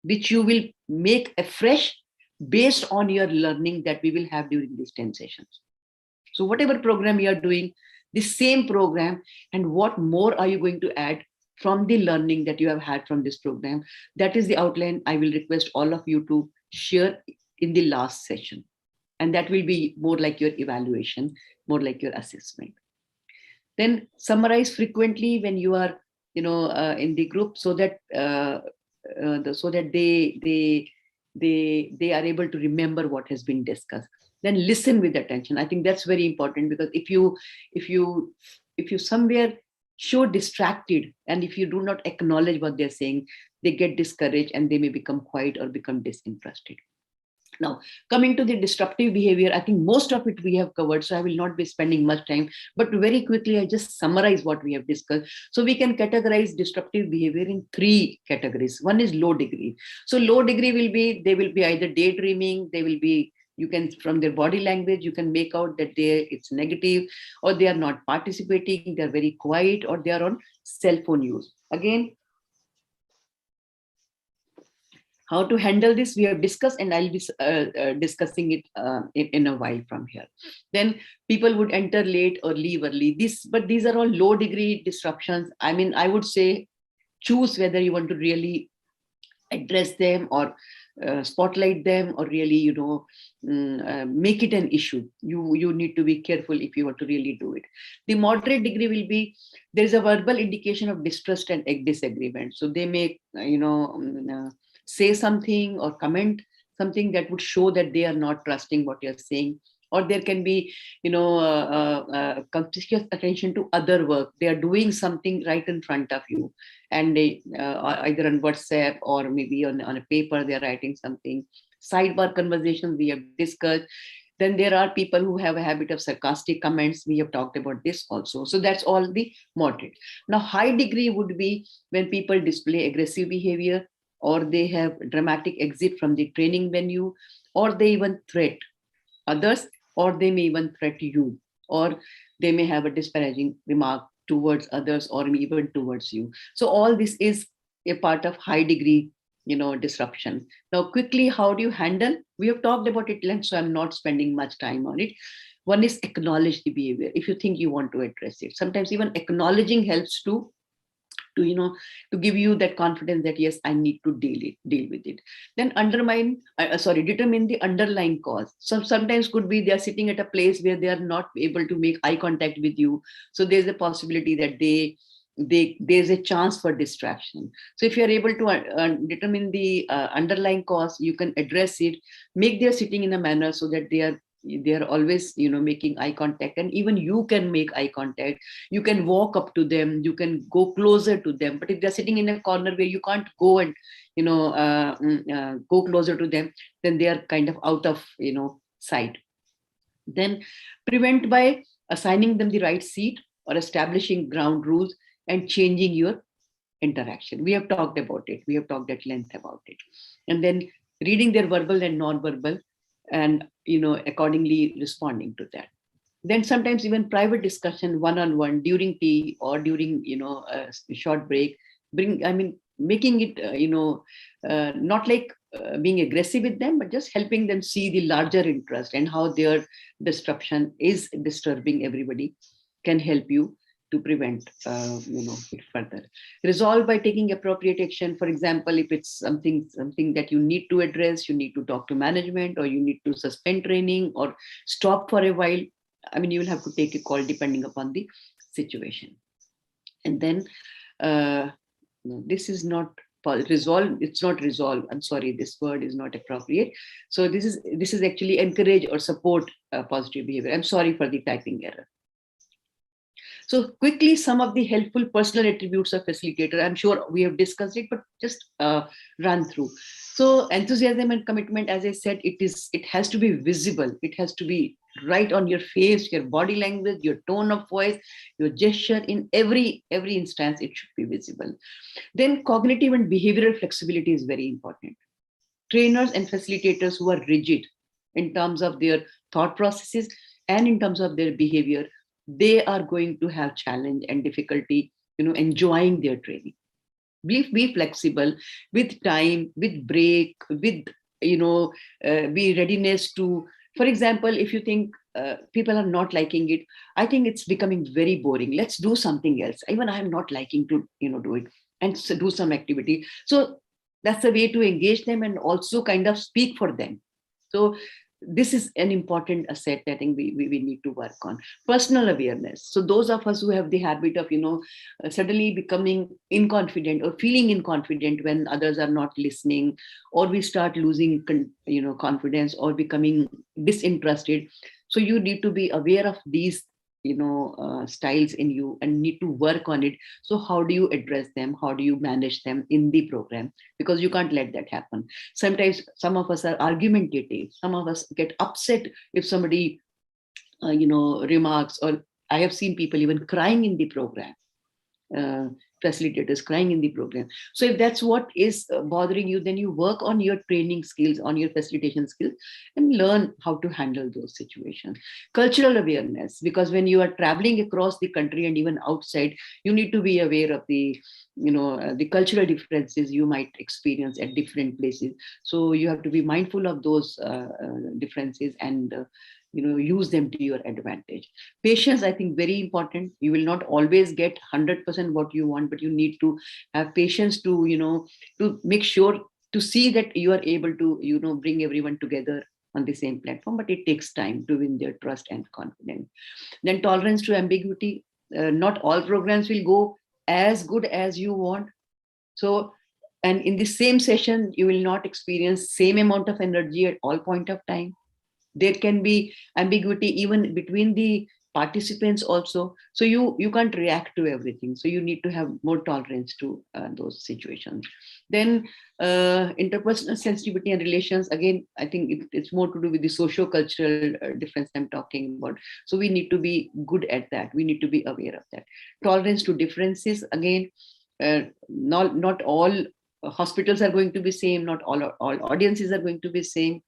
which you will make afresh based on your learning that we will have during these 10 sessions. So whatever program you are doing, the same program, and what more are you going to add from the learning that you have had from this program? That is the outline I will request all of you to share in the last session. And that will be more like your evaluation, more like your assessment. Then summarize frequently when you are, in the group, so that they are able to remember what has been discussed. Then listen with attention. I think that's very important, because if you somewhere show distracted, and if you do not acknowledge what they're saying, they get discouraged and they may become quiet or become disinterested. Now, coming to the disruptive behavior, I think most of it we have covered, so I will not be spending much time, but very quickly, I just summarize what we have discussed. So we can categorize disruptive behavior in 3 categories. One is low degree. So low degree they will be either daydreaming, you can, from their body language, you can make out that it's negative, or they are not participating, they're very quiet, or they are on cell phone use. Again, how to handle this we have discussed, and I'll be discussing it in a while from here. Then people would enter late or leave early. But these are all low degree disruptions. I mean, I would say choose whether you want to really address them or spotlight them, or really, make it an issue. You need to be careful if you want to really do it. The moderate degree will be, there's a verbal indication of distrust and disagreement. So they may, say something or comment something that would show that they are not trusting what you're saying. Or there can be, conspicuous attention to other work. They are doing something right in front of you, and they either on WhatsApp or maybe on a paper, they are writing something. Sidebar conversations we have discussed. Then there are people who have a habit of sarcastic comments. We have talked about this also. So that's all the moderate. Now, high degree would be when people display aggressive behavior, or they have dramatic exit from the training venue, or they even threat others, or they may even threat you, or they may have a disparaging remark towards others or even towards you. So all this is a part of high degree, disruption. Now, quickly, how do you handle? We have talked about it length, so I'm not spending much time on it. One is acknowledge the behavior. If you think you want to address it, sometimes even acknowledging helps to give you that confidence that yes, I need to deal with it. Then determine the underlying cause. So sometimes could be they are sitting at a place where they are not able to make eye contact with you, so there's a possibility that there's a chance for distraction. So if you are able to determine the underlying cause, you can address it, make their sitting in a manner so that they are always making eye contact, and even you can make eye contact. You can walk up to them, you can go closer to them. But if they're sitting in a corner where you can't go and go closer to them, then they are kind of out of sight. Then prevent by assigning them the right seat or establishing ground rules and changing your interaction. We have talked about it. We have talked at length about it. And then reading their verbal and non-verbal, and accordingly responding to that. Then sometimes even private discussion, one-on-one, during tea or during a short break, making it not like being aggressive with them, but just helping them see the larger interest and how their disruption is disturbing everybody, can help you to prevent it further. Resolve by taking appropriate action. For example, if it's something that you need to address, you need to talk to management, or you need to suspend training or stop for a while. You will have to take a call depending upon the situation. And then this is not resolve. It's not resolve. I'm sorry, this word is not appropriate. So this is actually encourage or support positive behavior. I'm sorry for the typing error. So quickly, some of the helpful personal attributes of facilitator. I'm sure we have discussed it, but just run through. So enthusiasm and commitment, as I said, it has to be visible. It has to be right on your face, your body language, your tone of voice, your gesture. In every instance, it should be visible. Then cognitive and behavioral flexibility is very important. Trainers and facilitators who are rigid in terms of their thought processes and in terms of their behavior, they are going to have challenge and difficulty, enjoying their training. Be flexible with time, with break, with, be readiness to, for example, if you think people are not liking it, I think it's becoming very boring. Let's do something else. Even I'm not liking to, do it, and so do some activity. So that's a way to engage them and also kind of speak for them. So this is an important asset that I think we need to work on. Personal awareness. So those of us who have the habit of, suddenly becoming inconfident or feeling inconfident when others are not listening, or we start losing, confidence or becoming disinterested. So you need to be aware of these, styles in you and need to work on it. So how do you address them? How do you manage them in the program? Because you can't let that happen. Sometimes some of us are argumentative. Some of us get upset if somebody, remarks, or I have seen people even crying in the program. Facilitators crying in the program. So if that's what is bothering you, then you work on your training skills, on your facilitation skills, and learn how to handle those situations. Cultural awareness, because when you are traveling across the country and even outside, you need to be aware of the, the cultural differences you might experience at different places. So you have to be mindful of those differences and use them to your advantage. Patience, I think, very important. You will not always get 100% what you want, but you need to have patience to, to make sure to see that you are able to, bring everyone together on the same platform, but it takes time to win their trust and confidence. Then tolerance to ambiguity. Not all programs will go as good as you want. So, and in the same session, you will not experience same amount of energy at all point of time. There can be ambiguity even between the participants also. So you can't react to everything. So you need to have more tolerance to those situations. Then interpersonal sensitivity and relations. Again, I think it's more to do with the socio-cultural difference I'm talking about. So we need to be good at that. We need to be aware of that. Tolerance to differences. Again, not all hospitals are going to be same. Not all audiences are going to be same.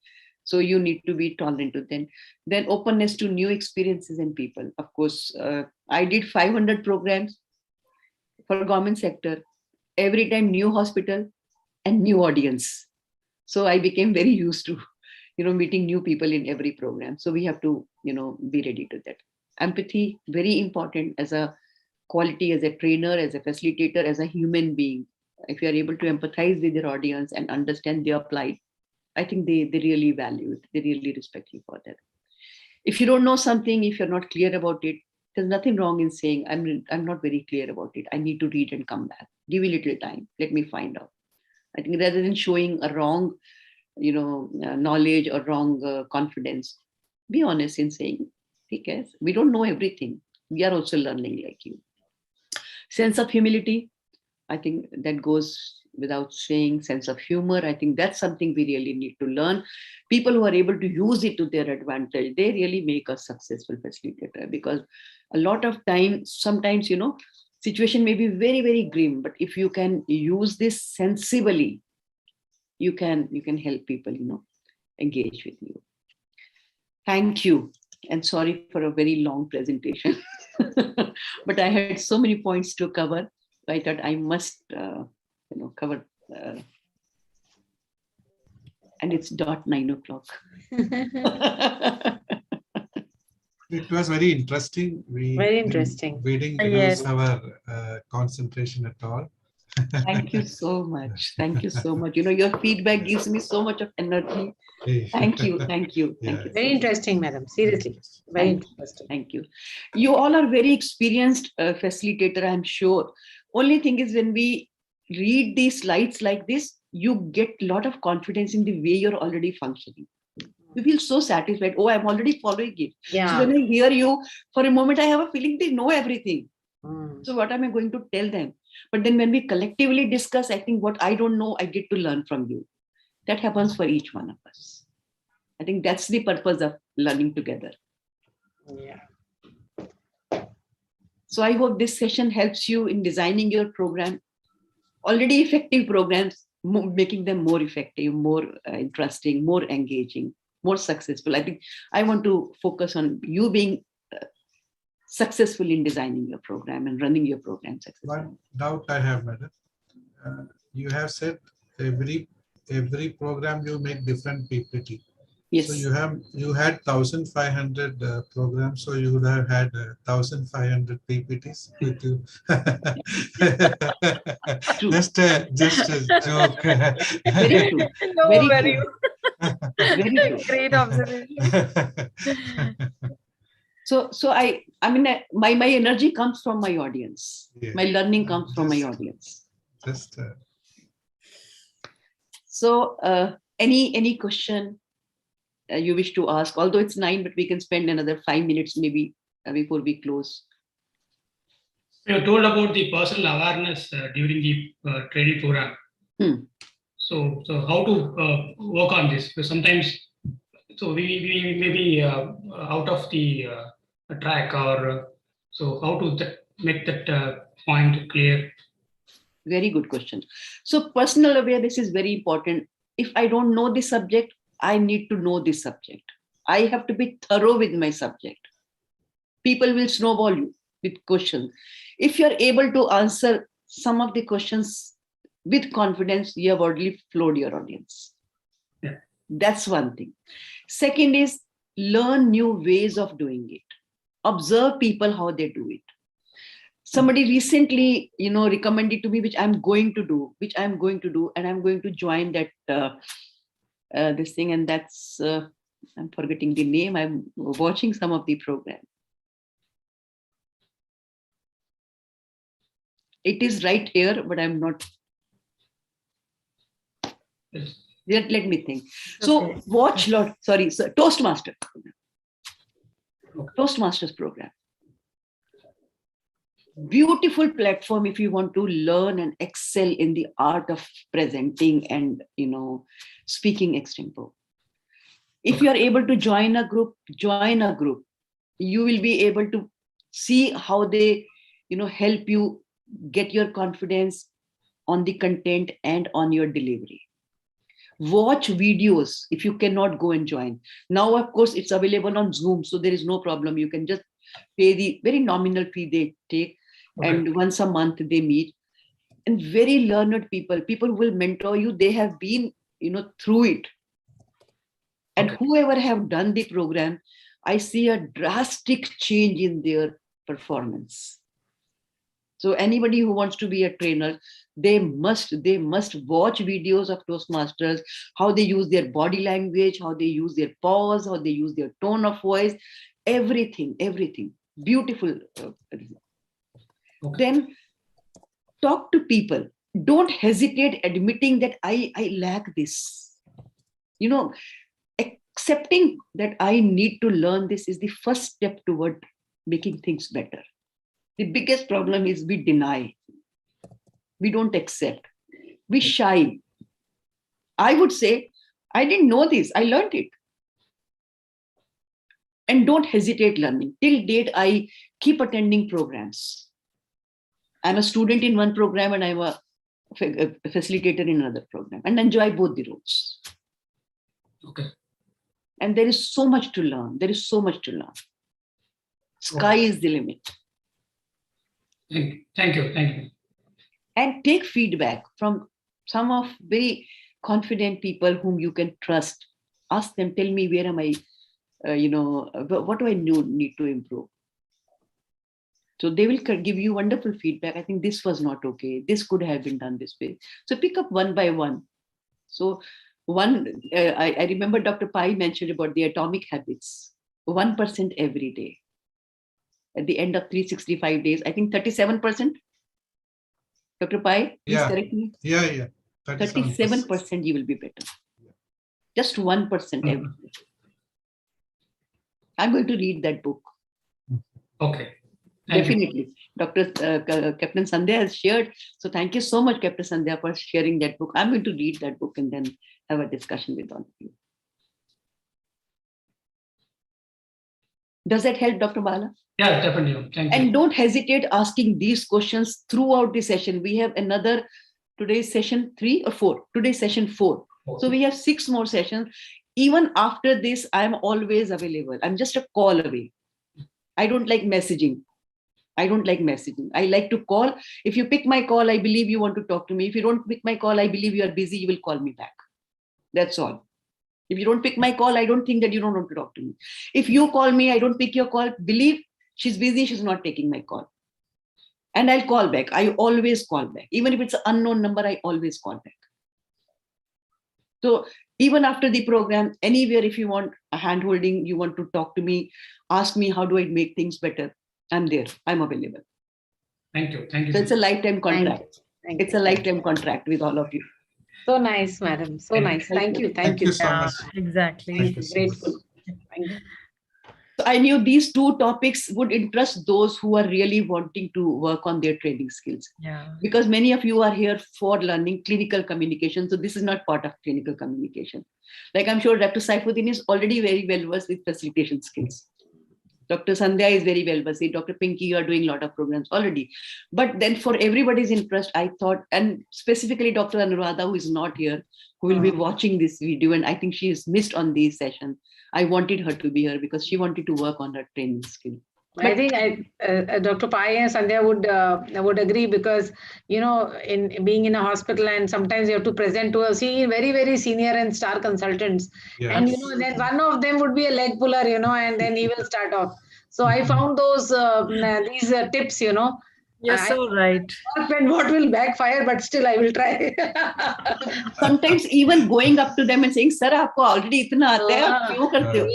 So you need to be tolerant to them. Then openness to new experiences and people. Of course, I did 500 programs for government sector. Every time new hospital and new audience. So I became very used to, meeting new people in every program. So we have to, be ready to that. Empathy, very important as a quality, as a trainer, as a facilitator, as a human being. If you are able to empathize with your audience and understand their plight, I think they really value it. They really respect you for that. If you don't know something, if you're not clear about it, there's nothing wrong in saying, I'm not very clear about it. I need to read and come back. Give me a little time. Let me find out. I think rather than showing a wrong, knowledge or wrong confidence, be honest in saying, okay, we don't know everything. We are also learning like you. Sense of humility, I think that goes without saying. Sense of humor, I think that's something we really need to learn. People who are able to use it to their advantage, they really make a successful facilitator, because a lot of time, sometimes, situation may be very, very grim, but if you can use this sensibly, you can help people, engage with you. Thank you. And sorry for a very long presentation, but I had so many points to cover. I thought I must, cover, and it's dot 9 o'clock. It was very interesting. Very interesting. We didn't Yes. lose our concentration at all. Thank you so much. Thank you so much. Your feedback gives me so much of energy. Thank you. Thank you. Yeah. Thank you. Very interesting, madam. Seriously. Very interesting. Thank you. You all are very experienced facilitator, I'm sure. Only thing is, when we read these slides like this, you get a lot of confidence in the way you're already functioning. You feel so satisfied. Oh, I'm already following it. Yeah. So when I hear you, for a moment, I have a feeling they know everything. So what am I going to tell them? But then when we collectively discuss, I think what I don't know, I get to learn from you. That happens for each one of us. I think that's the purpose of learning together. Yeah. So I hope this session helps you in designing your program. Already effective programs, making them more effective, more interesting, more engaging, more successful. I think I want to focus on you being successful in designing your program and running your program successfully. One doubt I have, madam. You have said every program you make different PPT. Yes. So you had 1,500 programs, so you would have had 1,500 PPTs with you. just a joke. Very true. No, very true. Very true. Great observation. So I mean, my energy comes from my audience. Yeah. My learning comes from my audience. So any question you wish to ask? Although it's 9, but we can spend another 5 minutes maybe before we close. You told about the personal awareness during the training program. So how to work on this? Because sometimes, so we may be out of the track, or so how to make that point clear? Very good question. So personal awareness is very important. If I don't know this subject, I need to know this subject. I have to be thorough with my subject. People will snowball you with questions. If you're able to answer some of the questions with confidence, you have already flowed your audience. Yeah. That's one thing. Second is learn new ways of doing it. Observe people, how they do it. Somebody recently, recommended to me, which I'm going to do, and I'm going to join that this thing, and that's I'm forgetting the name. I'm watching some of the program. It is right here, but I'm not. Let me think. So watch lot. Sorry, sir. Toastmasters program. Beautiful platform if you want to learn and excel in the art of presenting and speaking extempo. If you are able to join a group. You will be able to see how they help you get your confidence on the content and on your delivery. Watch videos if you cannot go and join. Now, of course, it's available on Zoom, so there is no problem. You can just pay the very nominal fee they take. Okay. And once a month they meet, and very learned people who will mentor you. They have been, through it. And whoever have done the program, I see a drastic change in their performance. So anybody who wants to be a trainer, they must watch videos of Toastmasters, how they use their body language, how they use their pause, how they use their tone of voice, everything. Beautiful. Then talk to people. Don't hesitate admitting that I lack this. Accepting that I need to learn this is the first step toward making things better. The biggest problem is we deny. We don't accept. We shy. I would say, I didn't know this. I learned it. And don't hesitate learning. Till date, I keep attending programs. I'm a student in one program and I'm a facilitator in another program, and enjoy both the roles. Okay. And there is so much to learn. Sky is the limit. Thank you. And take feedback from some of very confident people whom you can trust. Ask them, tell me, where am I, what do I need to improve? So they will give you wonderful feedback. I think this was not okay. This could have been done this way. So pick up one by one. So I remember Dr. Pai mentioned about the atomic habits, 1% every day. At the end of 365 days, I think 37%. Dr. Pai, please correct me. Yeah. 37% you will be better. Just 1% every day. I'm going to read that book. Okay. Definitely. Dr. Captain Sandhya has shared. So thank you so much, Captain Sandhya, for sharing that book. I'm going to read that book and then have a discussion with all of you. Does that help, Dr. Bala? Yeah, definitely. Thank you. And don't hesitate asking these questions throughout the session. We have another, today's session 3 or 4. Today's session 4. So we have 6 more sessions. Even after this, I'm always available. I'm just a call away. I don't like messaging. I like to call. If you pick my call, I believe you want to talk to me. If you don't pick my call, I believe you are busy. You will call me back. That's all. If you don't pick my call, I don't think that you don't want to talk to me. If you call me, I don't pick your call, believe she's busy, she's not taking my call. And I'll call back. I always call back. Even if it's an unknown number, I always call back. So even after the program, anywhere, if you want a hand-holding, you want to talk to me, ask me, how do I make things better? I'm there. I'm available. Thank you. So it's a lifetime contract. It's a lifetime contract with all of you. So nice, madam. So nice. Thank you. Thank you so much. Exactly. Thank you. Grateful. Thank you. So I knew these 2 topics would interest those who are really wanting to work on their training skills. Yeah. Because many of you are here for learning clinical communication. So this is not part of clinical communication. Like I'm sure Dr. Saifuddin is already very well versed with facilitation skills. Dr. Sandhya is very well versed. Dr. Pinky, you are doing a lot of programs already. But then for everybody's interest, I thought, and specifically Dr. Anuradha, who is not here, who will be watching this video, and I think she is missed on these sessions. I wanted her to be here because she wanted to work on her training skill. I think Dr. Pai and Sandhya would agree, because, in being in a hospital, and sometimes you have to present to a very, very senior and star consultants. Yes. And, then one of them would be a leg puller, and then he will start off. So I found these tips, You're so right. And what will backfire, but still I will try. Sometimes even going up to them and saying, "Sir, आपको already इतना आता है, आप क्यों करते हो?"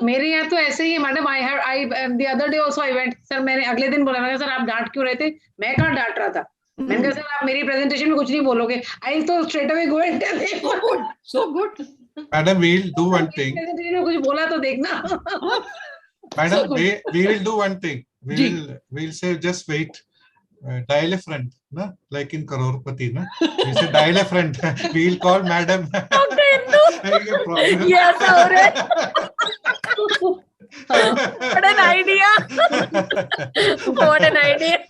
मेरे यहाँ तो ऐसे ही है, madam. I the other day also I went. Sir मैंने अगले दिन बोला, मैंने, सर आप डांट क्यों रहे थे? मैं कहाँ डांट रहा था? मैंने कहा, सर आप मेरी प्रेजेंटेशन में कुछ नहीं बोलोगे. I तो straight away go and tell him. So good. Madam, we'll do one thing. Presentation में कुछ बोला तो देखना. Madam, we will do one thing. We'll say, just wait. Dial a friend, na? Like in Crorepati, na? We say dial a friend. We'll call madam. Yes, what an idea. What an idea.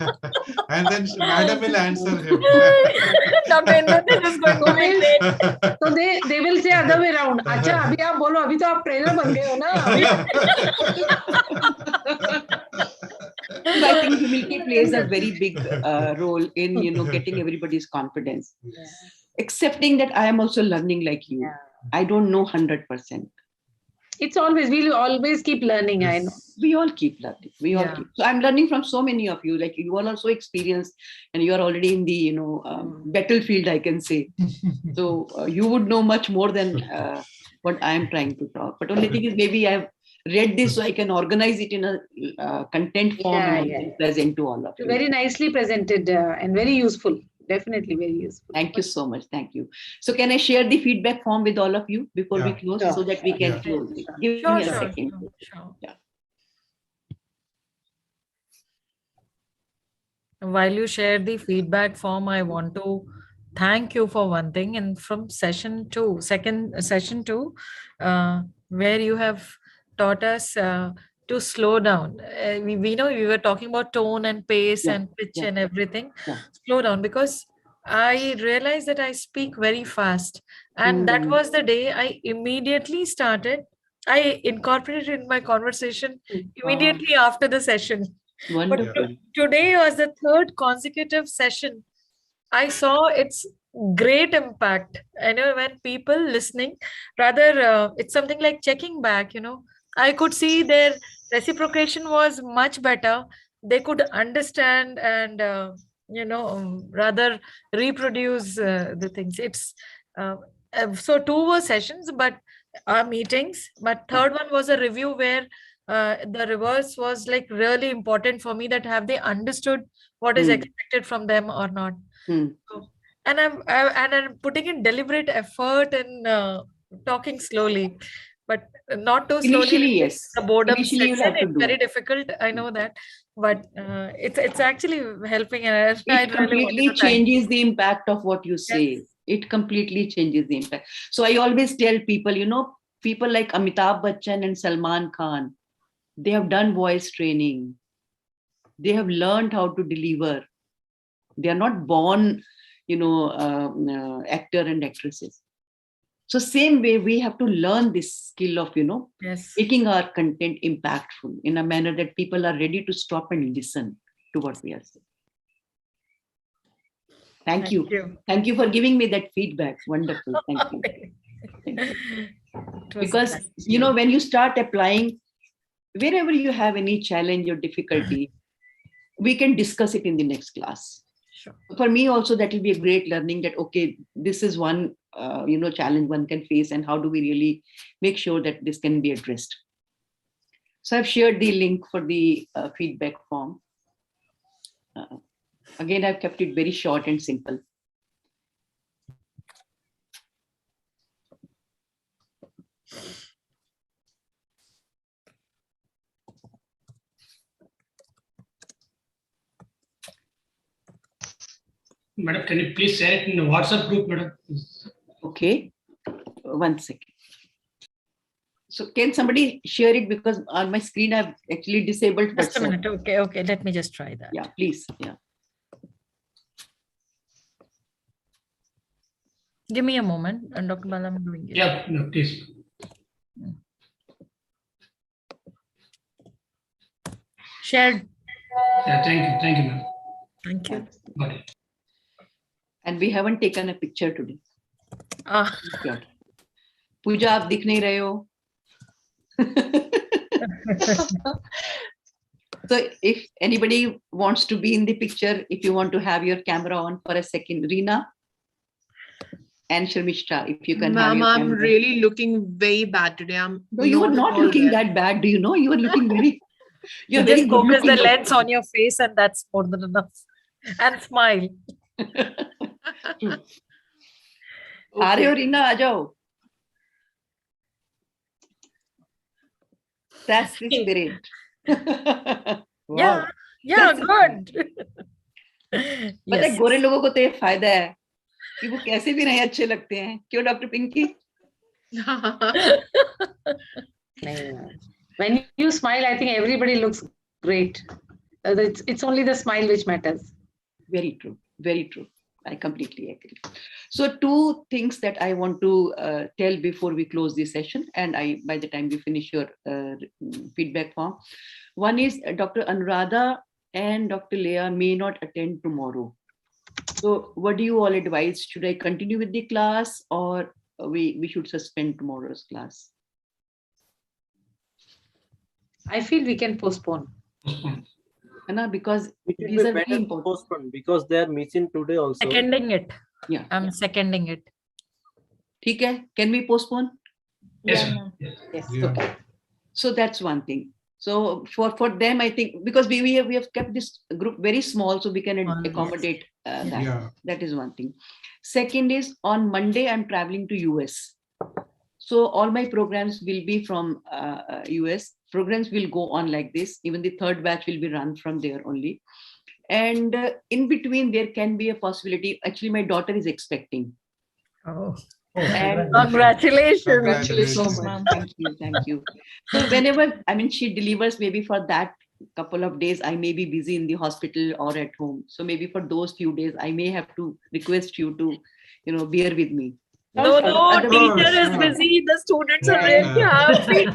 And then madam will answer him. Dr. Indra, this is going to be great. So they will say other way around. अच्छा अभी आप बोलो, अभी तो आप trainer बन गए हो ना. So I think humility plays a very big role in getting everybody's confidence. Yeah. Accepting that I am also learning like you. I don't know 100%. We'll always keep learning. I know. We all keep learning. So I'm learning from so many of you. Like, you all are so experienced, and you are already in the battlefield, I can say. So you would know much more than what I am trying to talk. But only thing is, maybe I've read this so I can organize it in a content form and present to all of you. Very nicely presented and very useful. Definitely very useful. Thank you so much. Thank you. So can I share the feedback form with all of you before we close, so that we can close it? Give me a second. Sure. Yeah. While you share the feedback form, I want to thank you for one thing. And from session 2, where you have taught us to slow down. We know we were talking about tone and pace and pitch and everything. Slow down, because I realized that I speak very fast. And that was the day I immediately started. I incorporated in my conversation immediately after the session. Wonderful. But today was the 3rd consecutive session. I saw its great impact. I know when people listening, rather it's something like checking back, I could see their reciprocation was much better. They could understand and, rather reproduce the things. It's so 2 were sessions, but meetings. But 3rd one was a review where the reverse was like really important for me, that have they understood what is expected from them or not. So, and I'm putting in deliberate effort in talking slowly, but not too slowly. Initially, yes. The boredom Initially, sets you have in. to It's do. very difficult. I know that, but it's actually helping, and it completely changes the impact of what you say. It completely changes the impact. So I always tell people, people like Amitabh Bachchan and Salman Khan, they have done voice training. They have learned how to deliver. They are not born, actor and actresses. So same way, we have to learn this skill of, making our content impactful in a manner that people are ready to stop and listen to what we are saying. Thank you. Thank you for giving me that feedback. Wonderful. Thank you. Thank you. Because, when you start applying, wherever you have any challenge or difficulty, we can discuss it in the next class. Sure. For me also, that will be a great learning that, okay, this is one, challenge one can face, and how do we really make sure that this can be addressed. So I've shared the link for the feedback form. Again, I've kept it very short and simple. Madam, can you please share it in the WhatsApp group, madam? Okay, 1 second. So can somebody share it, because on my screen I've actually disabled. Just a minute. Okay. Let me just try that. Yeah, please. Yeah. Give me a moment, and Dr. Bala, I'm doing it. Yeah, no, please. Shared. Yeah, thank you, ma'am. Thank you. Got it. And we haven't taken a picture today. God. Pooja, aap dikh nahi rahe ho. So if anybody wants to be in the picture, if you want to have your camera on for a second, Reena and Sharmishta, if you can have your Ma'am, camera. I'm really looking very bad today. No, you are not looking that bad. Do you know? You are looking very, you're very Just good focus looking. the lens on your face, and that's more than enough. And smile. आ रहे हो रीना, आ जाओ. That's the spirit. Wow. Yeah, good. पता है गोरे लोगों को तो ये फायदा है कि वो कैसे भी नहीं अच्छे लगते हैं. क्यों doctor Pinky? When you smile, I think everybody looks great. It's only the smile which matters. Very true. Very true. I completely agree. So 2 things that I want to tell before we close this session, and by the time we finish your feedback form. One is Dr. Anuradha and Dr. Leah may not attend tomorrow. So what do you all advise? Should I continue with the class, or we should suspend tomorrow's class? I feel we can postpone. Because it these will are be very better important. postponed because they are missing today also. Seconding it. Yeah. I'm seconding it. Okay, can we postpone? Yes. Yes. Yeah. Okay. So that's one thing. So for them, I think, because we have kept this group very small, so we can accommodate that. Yeah. That is one thing. Second is, on Monday, I'm traveling to US. So all my programs will be from US. Programs will go on like this. Even the third batch will be run from there only. And in between, there can be a possibility. Actually, my daughter is expecting. Oh. And Congratulations. Congratulations so much. Thank you. So whenever, she delivers, maybe for that couple of days, I may be busy in the hospital or at home. So maybe for those few days, I may have to request you to, bear with me. No, teacher is busy. The students are really happy.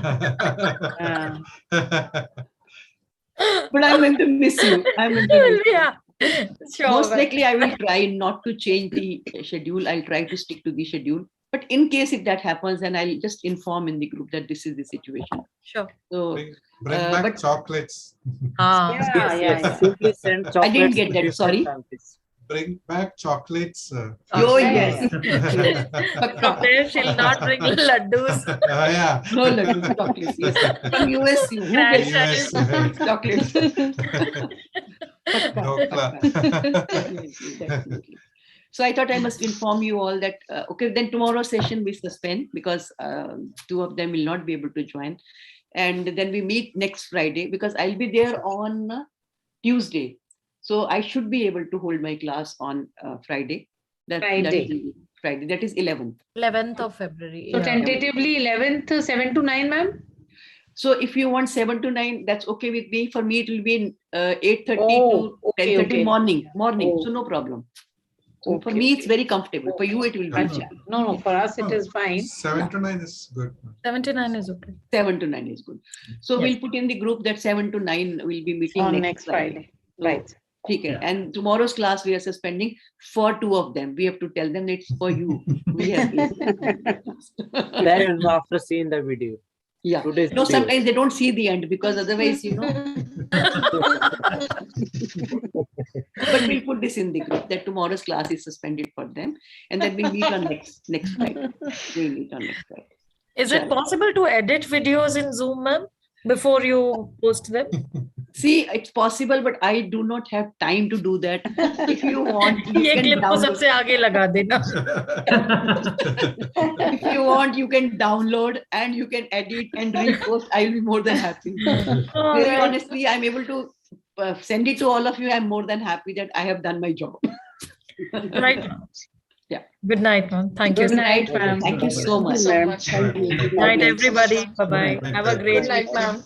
But I'm going to miss you. Yeah. Sure. Most likely, I will try not to change the schedule. I'll try to stick to the schedule. But in case if that happens, then I'll just inform in the group that this is the situation. Sure. So bring back chocolates. Yeah. Simply send chocolates. I didn't get that. Sorry. Bring back chocolates. Oh, yes. She'll not bring laddus. Yeah. No laddus, chocolates. Yes. From US, who gets chocolates? Definitely. So I thought I must inform you all that, okay, then tomorrow's session we suspend because 2 of them will not be able to join. And then we meet next Friday because I'll be there on Tuesday. So I should be able to hold my class on Friday. Friday. That is 11th. 11th of February. So tentatively 11th, 7 to 9, ma'am? So if you want 7 to 9, that's okay with me. For me, it will be 8:30 to 10:30 morning. So no problem. So for me, it's very comfortable. For you, it will be. No, for us, it is fine. 7 to 9 is good. 7 to 9 is okay. 7 to 9 is good. So we'll put in the group that 7 to 9 will be meeting on next Friday. Right. Okay. And tomorrow's class, we are suspending for 2 of them. We have to tell them it's for you. We have That is after seeing the video. Yeah. No, sometimes they don't see the end because otherwise, But we'll put this in the group that tomorrow's class is suspended for them. And then we meet on next Friday. We'll meet on next Friday. Is it possible to edit videos in Zoom, ma'am, before you post them? See, it's possible, but I do not have time to do that. If you want, you ये can clip को download. सबसे आगे लगा देना. If you want, you can download and you can edit and repost. I'll be more than happy. Very honestly, I'm able to send it to all of you. I'm more than happy that I have done my job. Right. Yeah. Good night, ma'am. Thank you. Good night, ma'am. Thank you so much. So much. Good night, everybody. Bye-bye. Have a great Good night, ma'am.